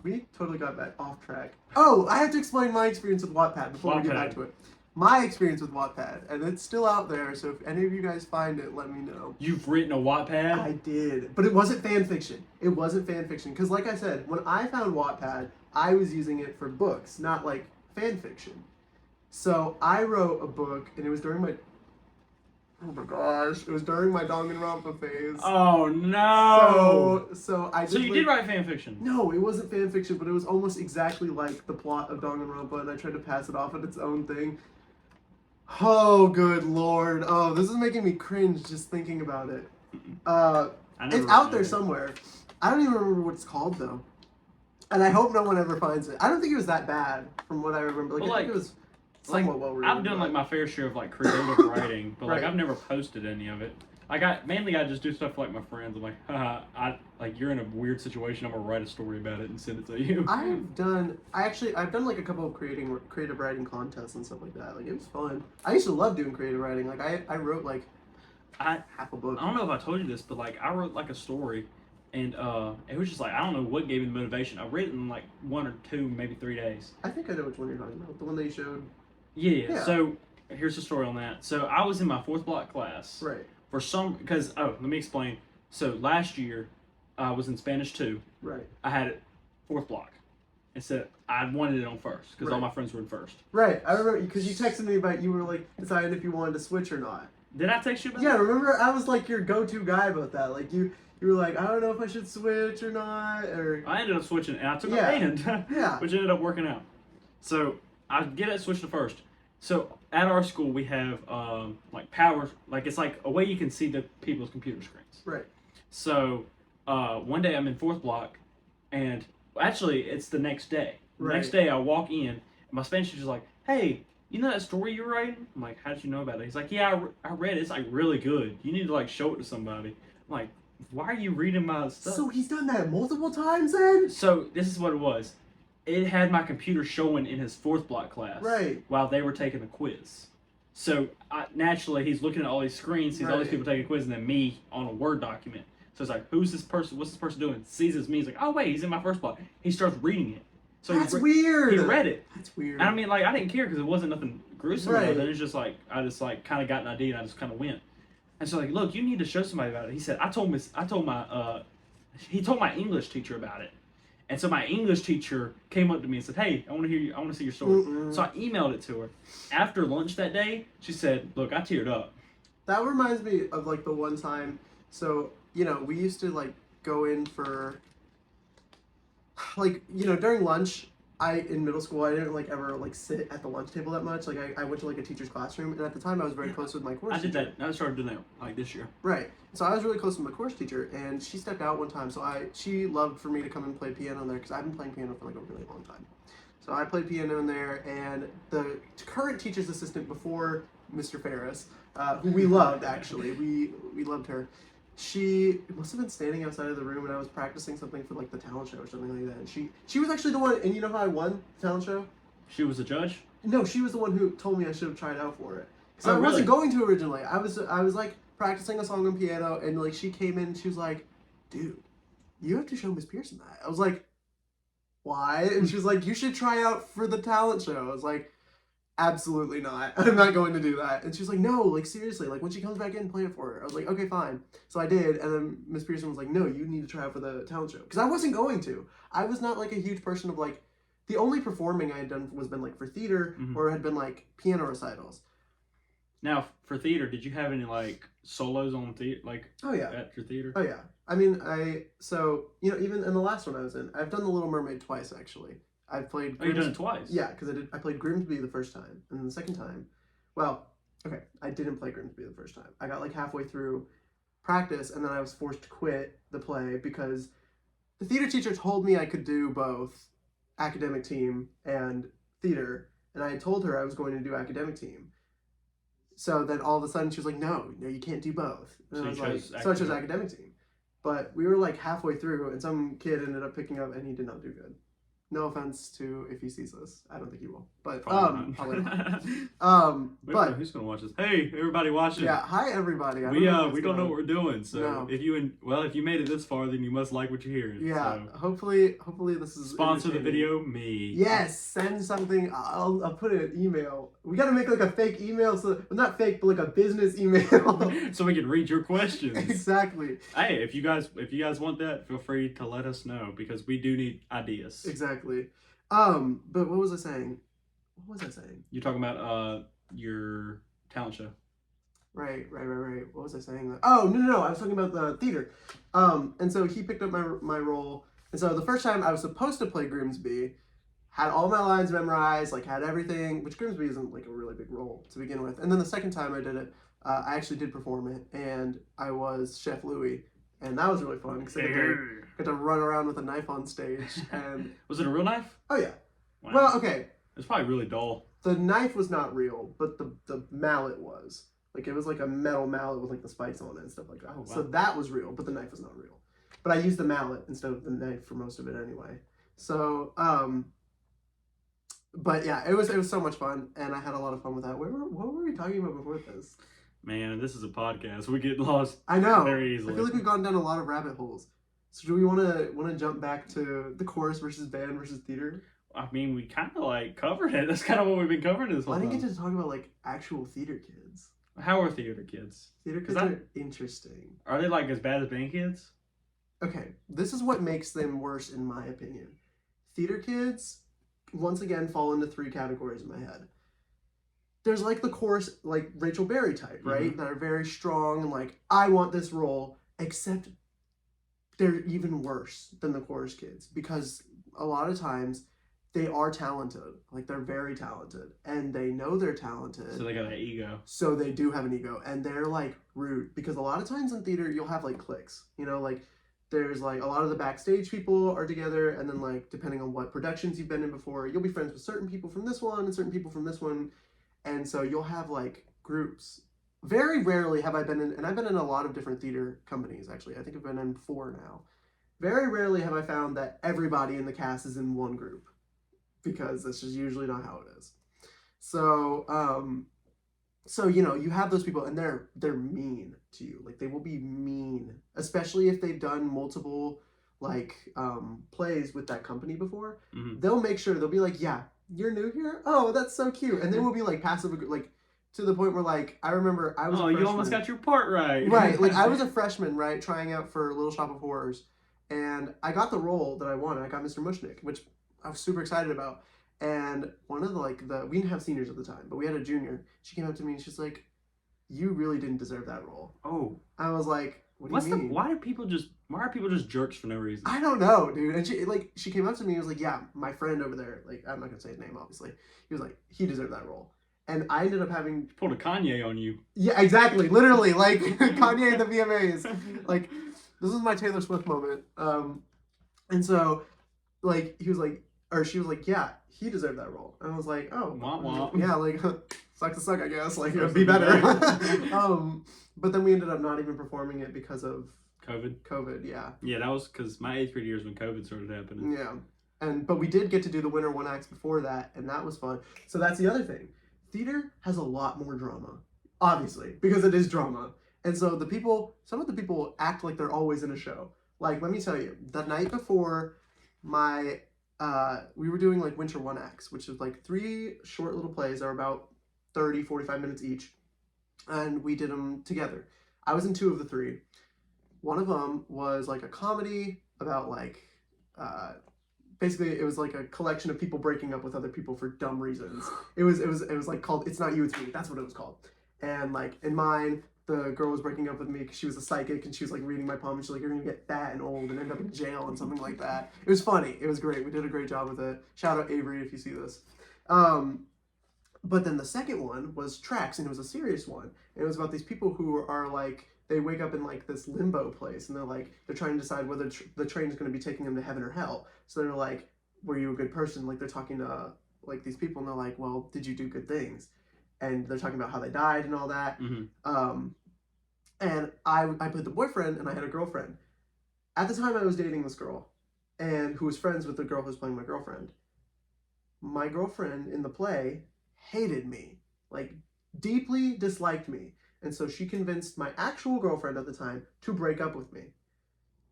Speaker 1: We totally got back off track. Oh, I have to explain my experience with Wattpad before we get back
Speaker 3: Wattpad.
Speaker 1: to it. My experience with Wattpad, and it's still out there. So if any of you guys find it, let me know.
Speaker 3: You've written a Wattpad?
Speaker 1: I did, but it wasn't fan fiction. It wasn't fan fiction because, like I said, when I found Wattpad, I was using it for books, not like fan fiction. So I wrote a book, and it was during my oh my gosh, it was during my Danganronpa phase.
Speaker 3: Oh no!
Speaker 1: So I
Speaker 3: So you did write fan fiction?
Speaker 1: No, it wasn't fan fiction, but it was almost exactly like the plot of Danganronpa, and I tried to pass it off as its own thing. Oh, good lord! Oh, this is making me cringe just thinking about it. It's out there somewhere. I don't even remember what it's called though, and I hope no one ever finds it. I don't think it was that bad, from what I remember. Like, I think it was somewhat well written.
Speaker 3: I've done like my fair share of like creative writing, but like
Speaker 1: Right.
Speaker 3: I've never posted any of it. Like I just do stuff for like my friends. I'm like, haha, like you're in a weird situation. I'm gonna write a story about it and send it to you.
Speaker 1: I've done like a couple of creative writing contests and stuff like that. Like, it was fun. I used to love doing creative writing. Like, I wrote like half a book.
Speaker 3: I don't know if I told you this, but like I wrote like a story, and it was just like I don't know what gave me the motivation. I read it in like 1 or 2, maybe 3 days.
Speaker 1: I think I know which one you're talking about. The one that you showed.
Speaker 3: Yeah. So here's the story on that. So I was in my 4th block class.
Speaker 1: Right.
Speaker 3: Let me explain. So last year, I was in Spanish 2.
Speaker 1: Right.
Speaker 3: I had it 4th block. And so I wanted it on first because all
Speaker 1: Right.
Speaker 3: my friends were in first.
Speaker 1: Right. I remember because you texted me about you were like deciding if you wanted to switch or not.
Speaker 3: Did I text you about
Speaker 1: Yeah.
Speaker 3: that?
Speaker 1: Remember, I was like your go-to guy about that. Like you were like, I don't know if I should switch or not. Or
Speaker 3: I ended up switching and I took
Speaker 1: Yeah.
Speaker 3: a band,
Speaker 1: Yeah.
Speaker 3: which ended up working out. So I get it switched to first. So at our school we have like power, like it's like a way you can see the people's computer screens.
Speaker 1: Right.
Speaker 3: So one day I'm in 4th block, and actually it's the next day. The
Speaker 1: Right.
Speaker 3: next day I walk in, and my Spanish teacher's like, "Hey, you know that story you were writing?" I'm like, "How did you know about it?" He's like, "Yeah, I read it. It's like really good. You need to like show it to somebody." I'm like, "Why are you reading my stuff?"
Speaker 1: So he's done that multiple times then?
Speaker 3: So this is what it was. It had my computer showing in his 4th block class,
Speaker 1: Right.
Speaker 3: while they were taking the quiz. So naturally, he's looking at all these screens, sees all these
Speaker 1: Right.
Speaker 3: people taking a quiz, and then me on a Word document. So it's like, who's this person? What's this person doing? Sees it's me. He's like, oh wait, he's in my 1st block. He starts reading it. So
Speaker 1: That's
Speaker 3: he
Speaker 1: weird.
Speaker 3: He read it.
Speaker 1: That's weird.
Speaker 3: And I mean, like, I didn't care because it wasn't nothing gruesome.
Speaker 1: Right.
Speaker 3: Right. It's just like I just like kind of got an idea and I just kind of went. And so like, look, you need to show somebody about it. He said, he told my English teacher about it. And so my English teacher came up to me and said, "Hey, I want to see your story."
Speaker 1: Mm-mm.
Speaker 3: So I emailed it to her. After lunch that day, she said, "Look, I teared up."
Speaker 1: That reminds me of like the one time. So, we used to like go in for like, during lunch. In middle school, I didn't like ever like sit at the lunch table that much. Like I went to like a teacher's classroom, and at the time I was very close with my course
Speaker 3: I did
Speaker 1: teacher.
Speaker 3: that. I started doing that like this year.
Speaker 1: Right. So I was really close with my course teacher, and she stepped out one time. So she loved for me to come and play piano there because I've been playing piano for like a really long time. So I played piano in there, and the current teacher's assistant before Mr. Ferris, who we loved actually, we loved her. She must have been standing outside of the room, and I was practicing something for like the talent show or something like that. And she was actually the one. And you know how I won the talent show?
Speaker 3: She was a judge.
Speaker 1: No, she was the one who told me I should have tried out for it. Because
Speaker 3: Oh,
Speaker 1: I wasn't
Speaker 3: really?
Speaker 1: going to originally. I was like practicing a song on piano, and like she came in, and she was like, "Dude, you have to show Miss Pearson that." I was like, "Why?" And she was like, "You should try out for the talent show." I was like, absolutely not. I'm not going to do that. And she was like, no, like seriously, like when she comes back in, play it for her. I was like, okay, fine. So I did, and then Miss Pearson was like, no, you need to try out for the talent show. Because I wasn't going to. I was not like a huge person of like, the only performing I had done was been like for theater, or had been like piano recitals.
Speaker 3: Now, for theater, did you have any like solos on theater, like at your theater?
Speaker 1: Oh yeah. I mean, so you know, even in the last one I was in, I've done The Little Mermaid twice actually. I've played.
Speaker 3: Oh, you've done it twice?
Speaker 1: Yeah, because I played Grimsby the first time, and then the second time, well, okay, I didn't play Grimsby the first time. I got like halfway through practice, and then I was forced to quit the play because the theater teacher told me I could do both academic team and theater, and I had told her I was going to do academic team. So then all of a sudden she was like, no, you can't do both. And I was like, so I chose academic team. But we were like halfway through, and some kid ended up picking up, and he did not do good. No offense to if he sees this. I don't think he will. But probably not. But
Speaker 3: who's gonna watch this? Hey, everybody watching.
Speaker 1: Yeah, hi everybody.
Speaker 3: We don't know what we're doing. So if you made it this far, then you must like what you're hearing.
Speaker 1: Yeah.
Speaker 3: So.
Speaker 1: Hopefully this is
Speaker 3: sponsor the video. Me.
Speaker 1: Yes, send something. I'll put an email. We gotta make like a fake email, so not fake, but like a business email,
Speaker 3: so we can read your questions.
Speaker 1: Exactly.
Speaker 3: Hey, if you guys want that, feel free to let us know because we do need ideas.
Speaker 1: Exactly. But what was I saying?
Speaker 3: You're talking about your talent show.
Speaker 1: Right. What was I saying? Oh, no. I was talking about the theater. And so he picked up my role. And so the first time I was supposed to play Grimsby, had all my lines memorized, like had everything, which Grimsby isn't like a really big role to begin with. And then the second time I did it, I actually did perform it, and I was Chef Louis. And that was really fun because I got to run around with a knife on stage. And
Speaker 3: was it a real knife?
Speaker 1: Oh yeah.
Speaker 3: Wow.
Speaker 1: Well, okay.
Speaker 3: It's probably really dull.
Speaker 1: The knife was not real, but the mallet was. Like it was like a metal mallet with like the spikes on it and stuff like that.
Speaker 3: Oh, wow.
Speaker 1: So that was real, but the knife was not real. But I used the mallet instead of the knife for most of it anyway. So but yeah, it was so much fun, and I had a lot of fun with that. What were we talking about before this?
Speaker 3: Man, this is a podcast. We get lost.
Speaker 1: I know.
Speaker 3: Very easily.
Speaker 1: I feel like we've gone down a lot of rabbit holes. So do we want to jump back to the chorus versus band versus theater?
Speaker 3: I mean, we kind of like covered it. That's kind of what we've been covering this whole time.
Speaker 1: I didn't get to talk about like actual theater kids.
Speaker 3: How are theater kids?
Speaker 1: Theater kids are interesting.
Speaker 3: Are they like as bad as band kids?
Speaker 1: Okay, this is what makes them worse in my opinion. Theater kids, once again, fall into three categories in my head. There's like the chorus, like Rachel Berry type, right? That are very strong and like, I want this role, except they're even worse than the chorus kids because a lot of times they are talented. Like they're very talented and they know they're talented.
Speaker 3: So they got an ego.
Speaker 1: So they do have an ego, and they're like rude because a lot of times in theater you'll have like cliques, you know, like there's like a lot of the backstage people are together, and then like depending on what productions you've been in before, you'll be friends with certain people from this one and certain people from this one. And so you'll have like groups. Very rarely have I been in, and I've been in a lot of different theater companies actually. I think I've been in 4 now. Very rarely have I found that everybody in the cast is in one group, because that's just usually not how it is. So, you know, you have those people, and they're mean to you. Like they will be mean, especially if they've done multiple like plays with that company before. They'll make sure, they'll be like, yeah, you're new here? Oh, that's so cute. And they will be like passive, like to the point where like, I remember I was a freshman.
Speaker 3: You almost got your part right.
Speaker 1: Right, like I was a freshman, right, trying out for Little Shop of Horrors. And I got the role that I wanted. I got Mr. Mushnick, which I was super excited about. And one of we didn't have seniors at the time, but we had a junior. She came up to me and she's like, you really didn't deserve that role.
Speaker 3: Oh.
Speaker 1: I was like, what do you mean?
Speaker 3: Why are people just jerks for no reason?
Speaker 1: I don't know, dude. And she came up to me and was like, yeah, my friend over there, like, I'm not gonna say his name, obviously. He was like, he deserved that role. And I ended up having...
Speaker 3: Pulled a Kanye on you.
Speaker 1: Yeah, exactly. Literally, like, Kanye at the VMAs. Like, this is my Taylor Swift moment. And so, like, he was like, or she was like, yeah, he deserved that role. And I was like, oh.
Speaker 3: Womp womp.
Speaker 1: Yeah, like, sucks to suck, I guess. Like, be better. But then we ended up not even performing it because of COVID, yeah.
Speaker 3: Yeah, that was because my 8th grade years when COVID started happening.
Speaker 1: Yeah. But we did get to do the winter one acts before that, and that was fun. So that's the other thing. Theater has a lot more drama, obviously, because it is drama. And so some of the people act like they're always in a show. Like, let me tell you, the night before my we were doing like winter one acts, which is like 3 short little plays that are about 30, 45 minutes each. And we did them together. I was in 2 of the 3. One of them was like a comedy about like, basically it was like a collection of people breaking up with other people for dumb reasons. It was like called It's Not You, It's Me. That's what it was called. And like in mine, the girl was breaking up with me because she was a psychic and she was like reading my palm and she's like, you're gonna get fat and old and end up in jail and something like that. It was funny. It was great. We did a great job with it. Shout out Avery if you see this. But then the second one was Tracks, and it was a serious one. And it was about these people who are like, they wake up in like this limbo place and they're trying to decide whether the train is going to be taking them to heaven or hell. So they're like, were you a good person? Like they're talking to like these people and they're like, well, did you do good things? And they're talking about how they died and all that. And I played the boyfriend and I had a girlfriend. At the time I was dating this girl and who was friends with the girl who was playing my girlfriend. My girlfriend in the play hated me, like deeply disliked me. And so she convinced my actual girlfriend at the time to break up with me.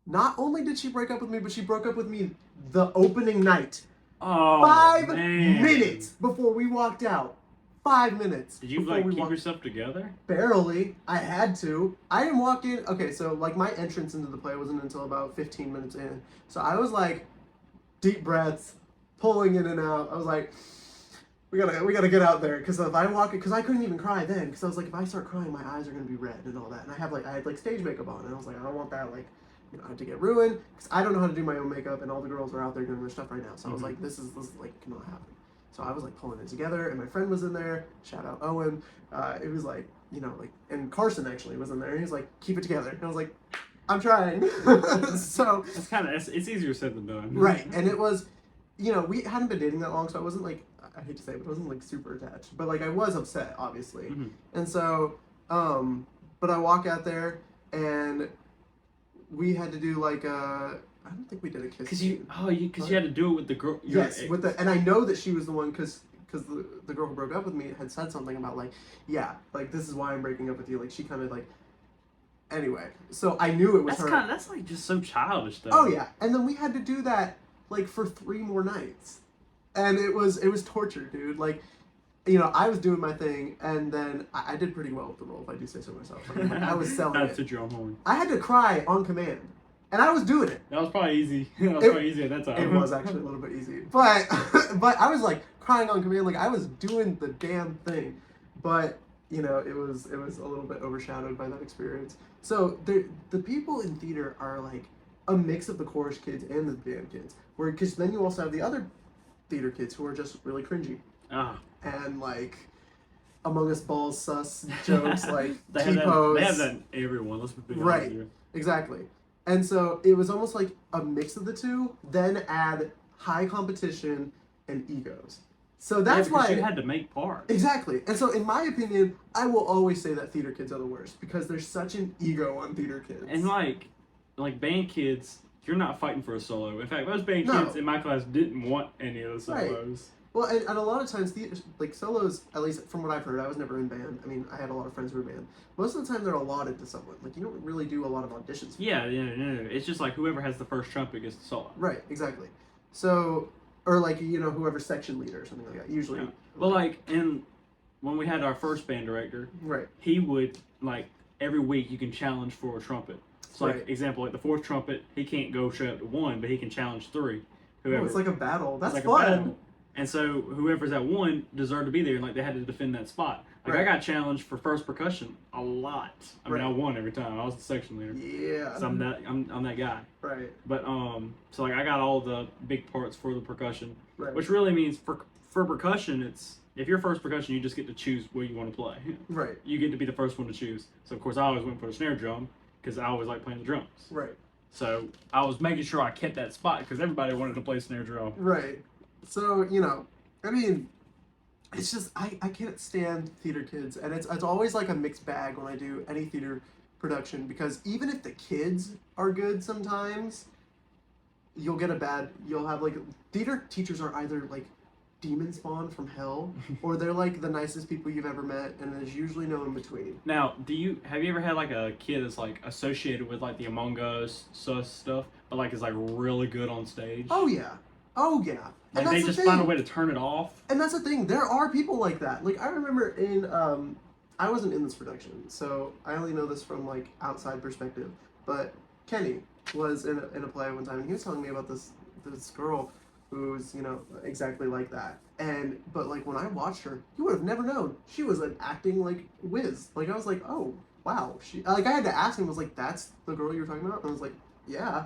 Speaker 1: Not only did she break up with me, but she broke up with me the opening night.
Speaker 3: Oh,
Speaker 1: 5
Speaker 3: man.
Speaker 1: minutes before we walked out. 5 minutes.
Speaker 3: Did you
Speaker 1: before
Speaker 3: like
Speaker 1: we
Speaker 3: keep
Speaker 1: walked...
Speaker 3: yourself together?
Speaker 1: Barely. I had to. I didn't walk in. Okay, so like my entrance into the play wasn't until about 15 minutes in. So I was like deep breaths, pulling in and out. I was like, we gotta get out there, because if I walk, because I couldn't even cry then, because I was like, if I start crying, my eyes are gonna be red and all that. And I had like stage makeup on, and I was like, I don't want that like, you know, to get ruined, because I don't know how to do my own makeup, and all the girls are out there doing their stuff right now. So I was like, this is like cannot happen. So I was like pulling it together, and my friend was in there. Shout out Owen. It was like, you know, like, and Carson actually was in there. And he was like, keep it together. And I was like, I'm trying. So
Speaker 3: It's kind of it's easier said than done.
Speaker 1: right, and it was, you know, we hadn't been dating that long, so I wasn't like, I hate to say it, but I wasn't like super attached. But like I was upset, obviously. And so, but I walk out there, and we had to do like a. I don't think we did a kiss.
Speaker 3: Because you had to do it with the girl.
Speaker 1: Yes, with the, and I know that she was the one because the girl who broke up with me had said something about like, yeah, like this is why I'm breaking up with you. Like she kind of like. Anyway, so I knew it was her.
Speaker 3: That's like just so childish though.
Speaker 1: Oh yeah, and then we had to do that like for 3 more nights, and it was torture, dude. Like, you know, I was doing my thing, and then I did pretty well with the role, if I do say so myself. Like, I was selling it.
Speaker 3: That's your own horn.
Speaker 1: I had to cry on command. And I was doing it.
Speaker 3: That was probably easy. Probably easy at that time.
Speaker 1: It was actually a little bit easy. But I was like crying on command, like I was doing the damn thing. But, you know, it was a little bit overshadowed by that experience. So the people in theater are like a mix of the chorus kids and the band kids. Because then you also have the other theater kids who are just really cringy. And like Among Us Balls sus jokes, like T-pose.
Speaker 3: They have that in everyone. Let's be honest.
Speaker 1: Right. Exactly. And so it was almost like a mix of the two, then add high competition and egos. So that's why
Speaker 3: you had to make parts.
Speaker 1: Exactly. And so in my opinion, I will always say that theater kids are the worst because there's such an ego on theater kids.
Speaker 3: And like band kids, you're not fighting for a solo. In fact, most band kids in my class didn't want any of the solos.
Speaker 1: Right. Well, and a lot of times, like solos, at least from what I've heard, I was never in band. I mean, I had a lot of friends who were in band. Most of the time, they're allotted to someone. Like, you don't really do a lot of auditions.
Speaker 3: Yeah, no. It's just like whoever has the first trumpet gets the solo.
Speaker 1: Right, exactly. So, or like, you know, whoever's section leader or something like that. Usually.
Speaker 3: Yeah. Well, like, when we had our first band director,
Speaker 1: right,
Speaker 3: he would, like, every week you can challenge for a trumpet. So, like,
Speaker 1: right.
Speaker 3: example, like the fourth trumpet, he can't go straight up to 1, but he can challenge 3. Whoever.
Speaker 1: Oh, it's like a battle. That's
Speaker 3: like
Speaker 1: fun.
Speaker 3: And so whoever's at 1 deserved to be there, and like they had to defend that spot. Like I got challenged for first percussion a lot. I mean, I won every time. I was the section leader.
Speaker 1: Yeah.
Speaker 3: So I'm that guy.
Speaker 1: Right.
Speaker 3: But so like I got all the big parts for the percussion,
Speaker 1: right.
Speaker 3: Which really means for percussion, it's if you're first percussion, you just get to choose what you want to play.
Speaker 1: Right.
Speaker 3: You get to be the first one to choose. So of course I always went for the snare drum because I always like playing the drums.
Speaker 1: Right.
Speaker 3: So I was making sure I kept that spot because everybody wanted to play snare drum.
Speaker 1: Right. So, you know, I mean, it's just, I can't stand theater kids. And it's always like a mixed bag when I do any theater production. Because even if the kids are good sometimes, you'll have like, theater teachers are either like demon spawn from hell, or they're like the nicest people you've ever met. And there's usually no in between.
Speaker 3: Now, have you ever had like a kid that's like associated with like the Among Us sus stuff, but like is like really good on stage?
Speaker 1: Oh, yeah. Oh yeah. And
Speaker 3: Like they
Speaker 1: that's the
Speaker 3: just find a
Speaker 1: thing.
Speaker 3: way to turn it off.
Speaker 1: And that's the thing. There are people like that. Like I remember in I wasn't in this production, so I only know this from like outside perspective. But Kenny was in a play one time, and he was telling me about this girl who's exactly like that. And but like when I watched her, you would have never known she was an acting like whiz. Like I was like, oh wow, she like I had to ask him. I was like, that's the girl you were talking about? And I was like, yeah.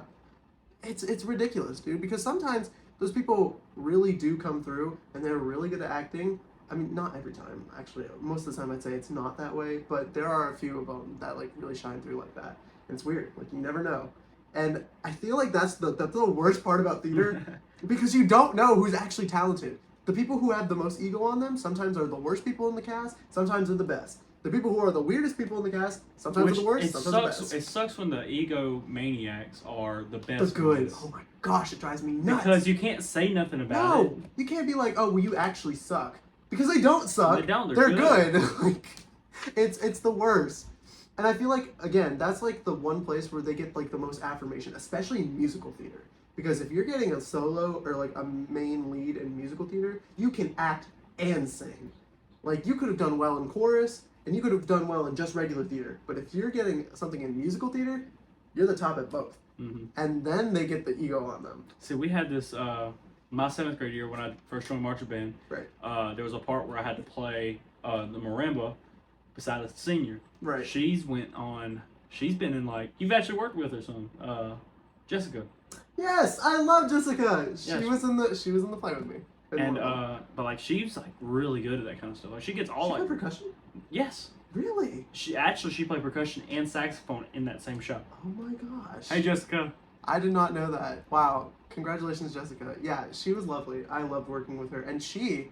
Speaker 1: It's ridiculous, dude. Because sometimes those people really do come through, and they're really good at acting. I mean, not every time, actually. Most of the time, I'd say it's not that way. But there are a few of them that like really shine through like that. And it's weird. Like you never know. And I feel like that's the worst part about theater, because you don't know who's actually talented. The people who have the most ego on them sometimes are the worst people in the cast. Sometimes they're the best. The people who are the weirdest people in the cast sometimes are the worst. Sometimes the best.
Speaker 3: It sucks when the ego maniacs are the best.
Speaker 1: The good.
Speaker 3: ones.
Speaker 1: Oh my gosh, it drives me nuts.
Speaker 3: Because you can't say nothing about it.
Speaker 1: No, you can't be like, oh, well, you actually suck, because they don't suck.
Speaker 3: They don't.
Speaker 1: They're good. Like, it's the worst. And I feel like again, that's like the one place where they get like the most affirmation, especially in musical theater. Because if you're getting a solo or like a main lead in musical theater, you can act and sing. Like you could have done well in chorus, and you could have done well in just regular theater. But if you're getting something in musical theater, you're the top at both.
Speaker 3: Mm-hmm.
Speaker 1: And then they get the ego on them.
Speaker 3: See, we had this my 7th grade year when I first joined marching band.
Speaker 1: Right.
Speaker 3: There was a part where I had to play the marimba beside a senior.
Speaker 1: Right.
Speaker 3: She's been in like, you've actually worked with her some, Jessica.
Speaker 1: Yes, I love Jessica. She
Speaker 3: Yeah,
Speaker 1: was in the play with me.
Speaker 3: And but like she's like really good at that kind of stuff. Like she gets all
Speaker 1: she
Speaker 3: like
Speaker 1: played percussion?
Speaker 3: yes.
Speaker 1: Really?
Speaker 3: She played percussion and saxophone in that same show.
Speaker 1: Oh my gosh.
Speaker 3: Hey Jessica.
Speaker 1: I did not know that. Wow. Congratulations, Jessica. Yeah, she was lovely. I loved working with her, and she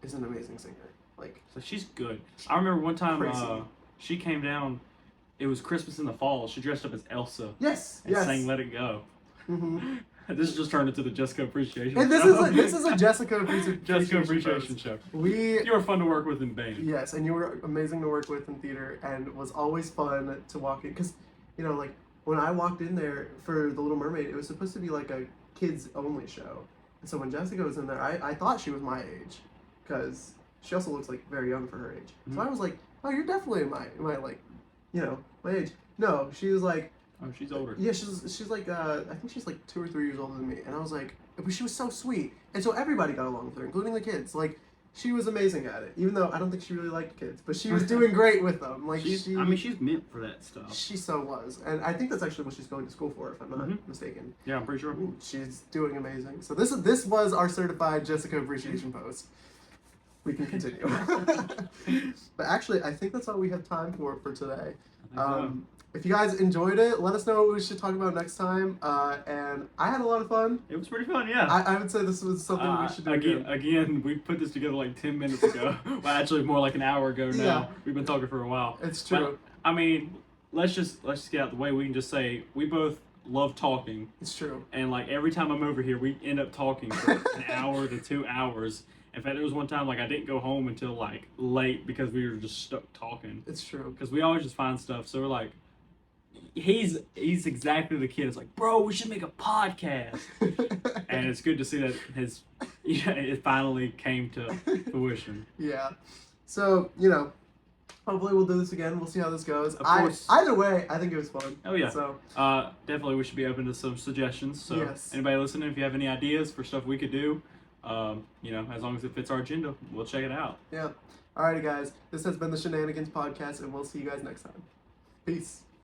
Speaker 1: is an amazing singer. Like,
Speaker 3: So she's good. I remember one time
Speaker 1: Crazy.
Speaker 3: she came down. It was Christmas in the fall. She dressed up as Elsa
Speaker 1: yes,
Speaker 3: and
Speaker 1: yes.
Speaker 3: sang "Let It Go."
Speaker 1: Mm-hmm.
Speaker 3: This just turned into the Jessica appreciation.
Speaker 1: And
Speaker 3: show.
Speaker 1: this is a Jessica appreciation.
Speaker 3: Jessica appreciation show.
Speaker 1: We
Speaker 3: You were fun to work with in band.
Speaker 1: Yes, and you were amazing to work with in theater, and it was always fun to walk in. Because, like, when I walked in there for The Little Mermaid, it was supposed to be like a kids-only show. And so when Jessica was in there, I thought she was my age, because she also looks, like, very young for her age.
Speaker 3: Mm-hmm.
Speaker 1: So I was like, oh, you're definitely my like, my age. No, she was like,
Speaker 3: Oh, she's older.
Speaker 1: yeah, she's like, I think she's like 2 or 3 years older than me. And I was like, but she was so sweet. And so everybody got along with her, including the kids. Like, she was amazing at it, even though I don't think she really liked kids, but she was doing great with them. Like,
Speaker 3: She's meant for that stuff.
Speaker 1: she so was. And I think that's actually what she's going to school for, if I'm not mistaken.
Speaker 3: Yeah, I'm pretty sure.
Speaker 1: Ooh, she's doing amazing. So this was our certified Jessica appreciation post. We can continue. But actually, I think that's all we have time for today. If you guys enjoyed it, let us know what we should talk about next time. And I had a lot of fun.
Speaker 3: It was pretty fun, yeah.
Speaker 1: I would say this was something we should do
Speaker 3: again, we put this together like 10 minutes ago. Well, actually, more like an hour ago now.
Speaker 1: Yeah.
Speaker 3: We've been talking for a while.
Speaker 1: It's true.
Speaker 3: But, I mean, let's just get out the way. We can just say we both love talking.
Speaker 1: It's true.
Speaker 3: And like every time I'm over here, we end up talking for an hour to 2 hours. In fact, there was one time like I didn't go home until like late because we were just stuck talking.
Speaker 1: It's true.
Speaker 3: Because we always just find stuff. So we're like, he's exactly the kid. It's like, bro, we should make a podcast. And it's good to see that it finally came to fruition.
Speaker 1: Yeah. So, hopefully we'll do this again. We'll see how this goes.
Speaker 3: Of course.
Speaker 1: Either way, I think it was fun.
Speaker 3: Oh yeah.
Speaker 1: So
Speaker 3: definitely we should be open to some suggestions. So
Speaker 1: yes.
Speaker 3: Anybody listening, if you have any ideas for stuff we could do, as long as it fits our agenda, we'll check it out.
Speaker 1: Yeah. Alrighty guys. This has been the Shenanigans Podcast, and we'll see you guys next time. Peace.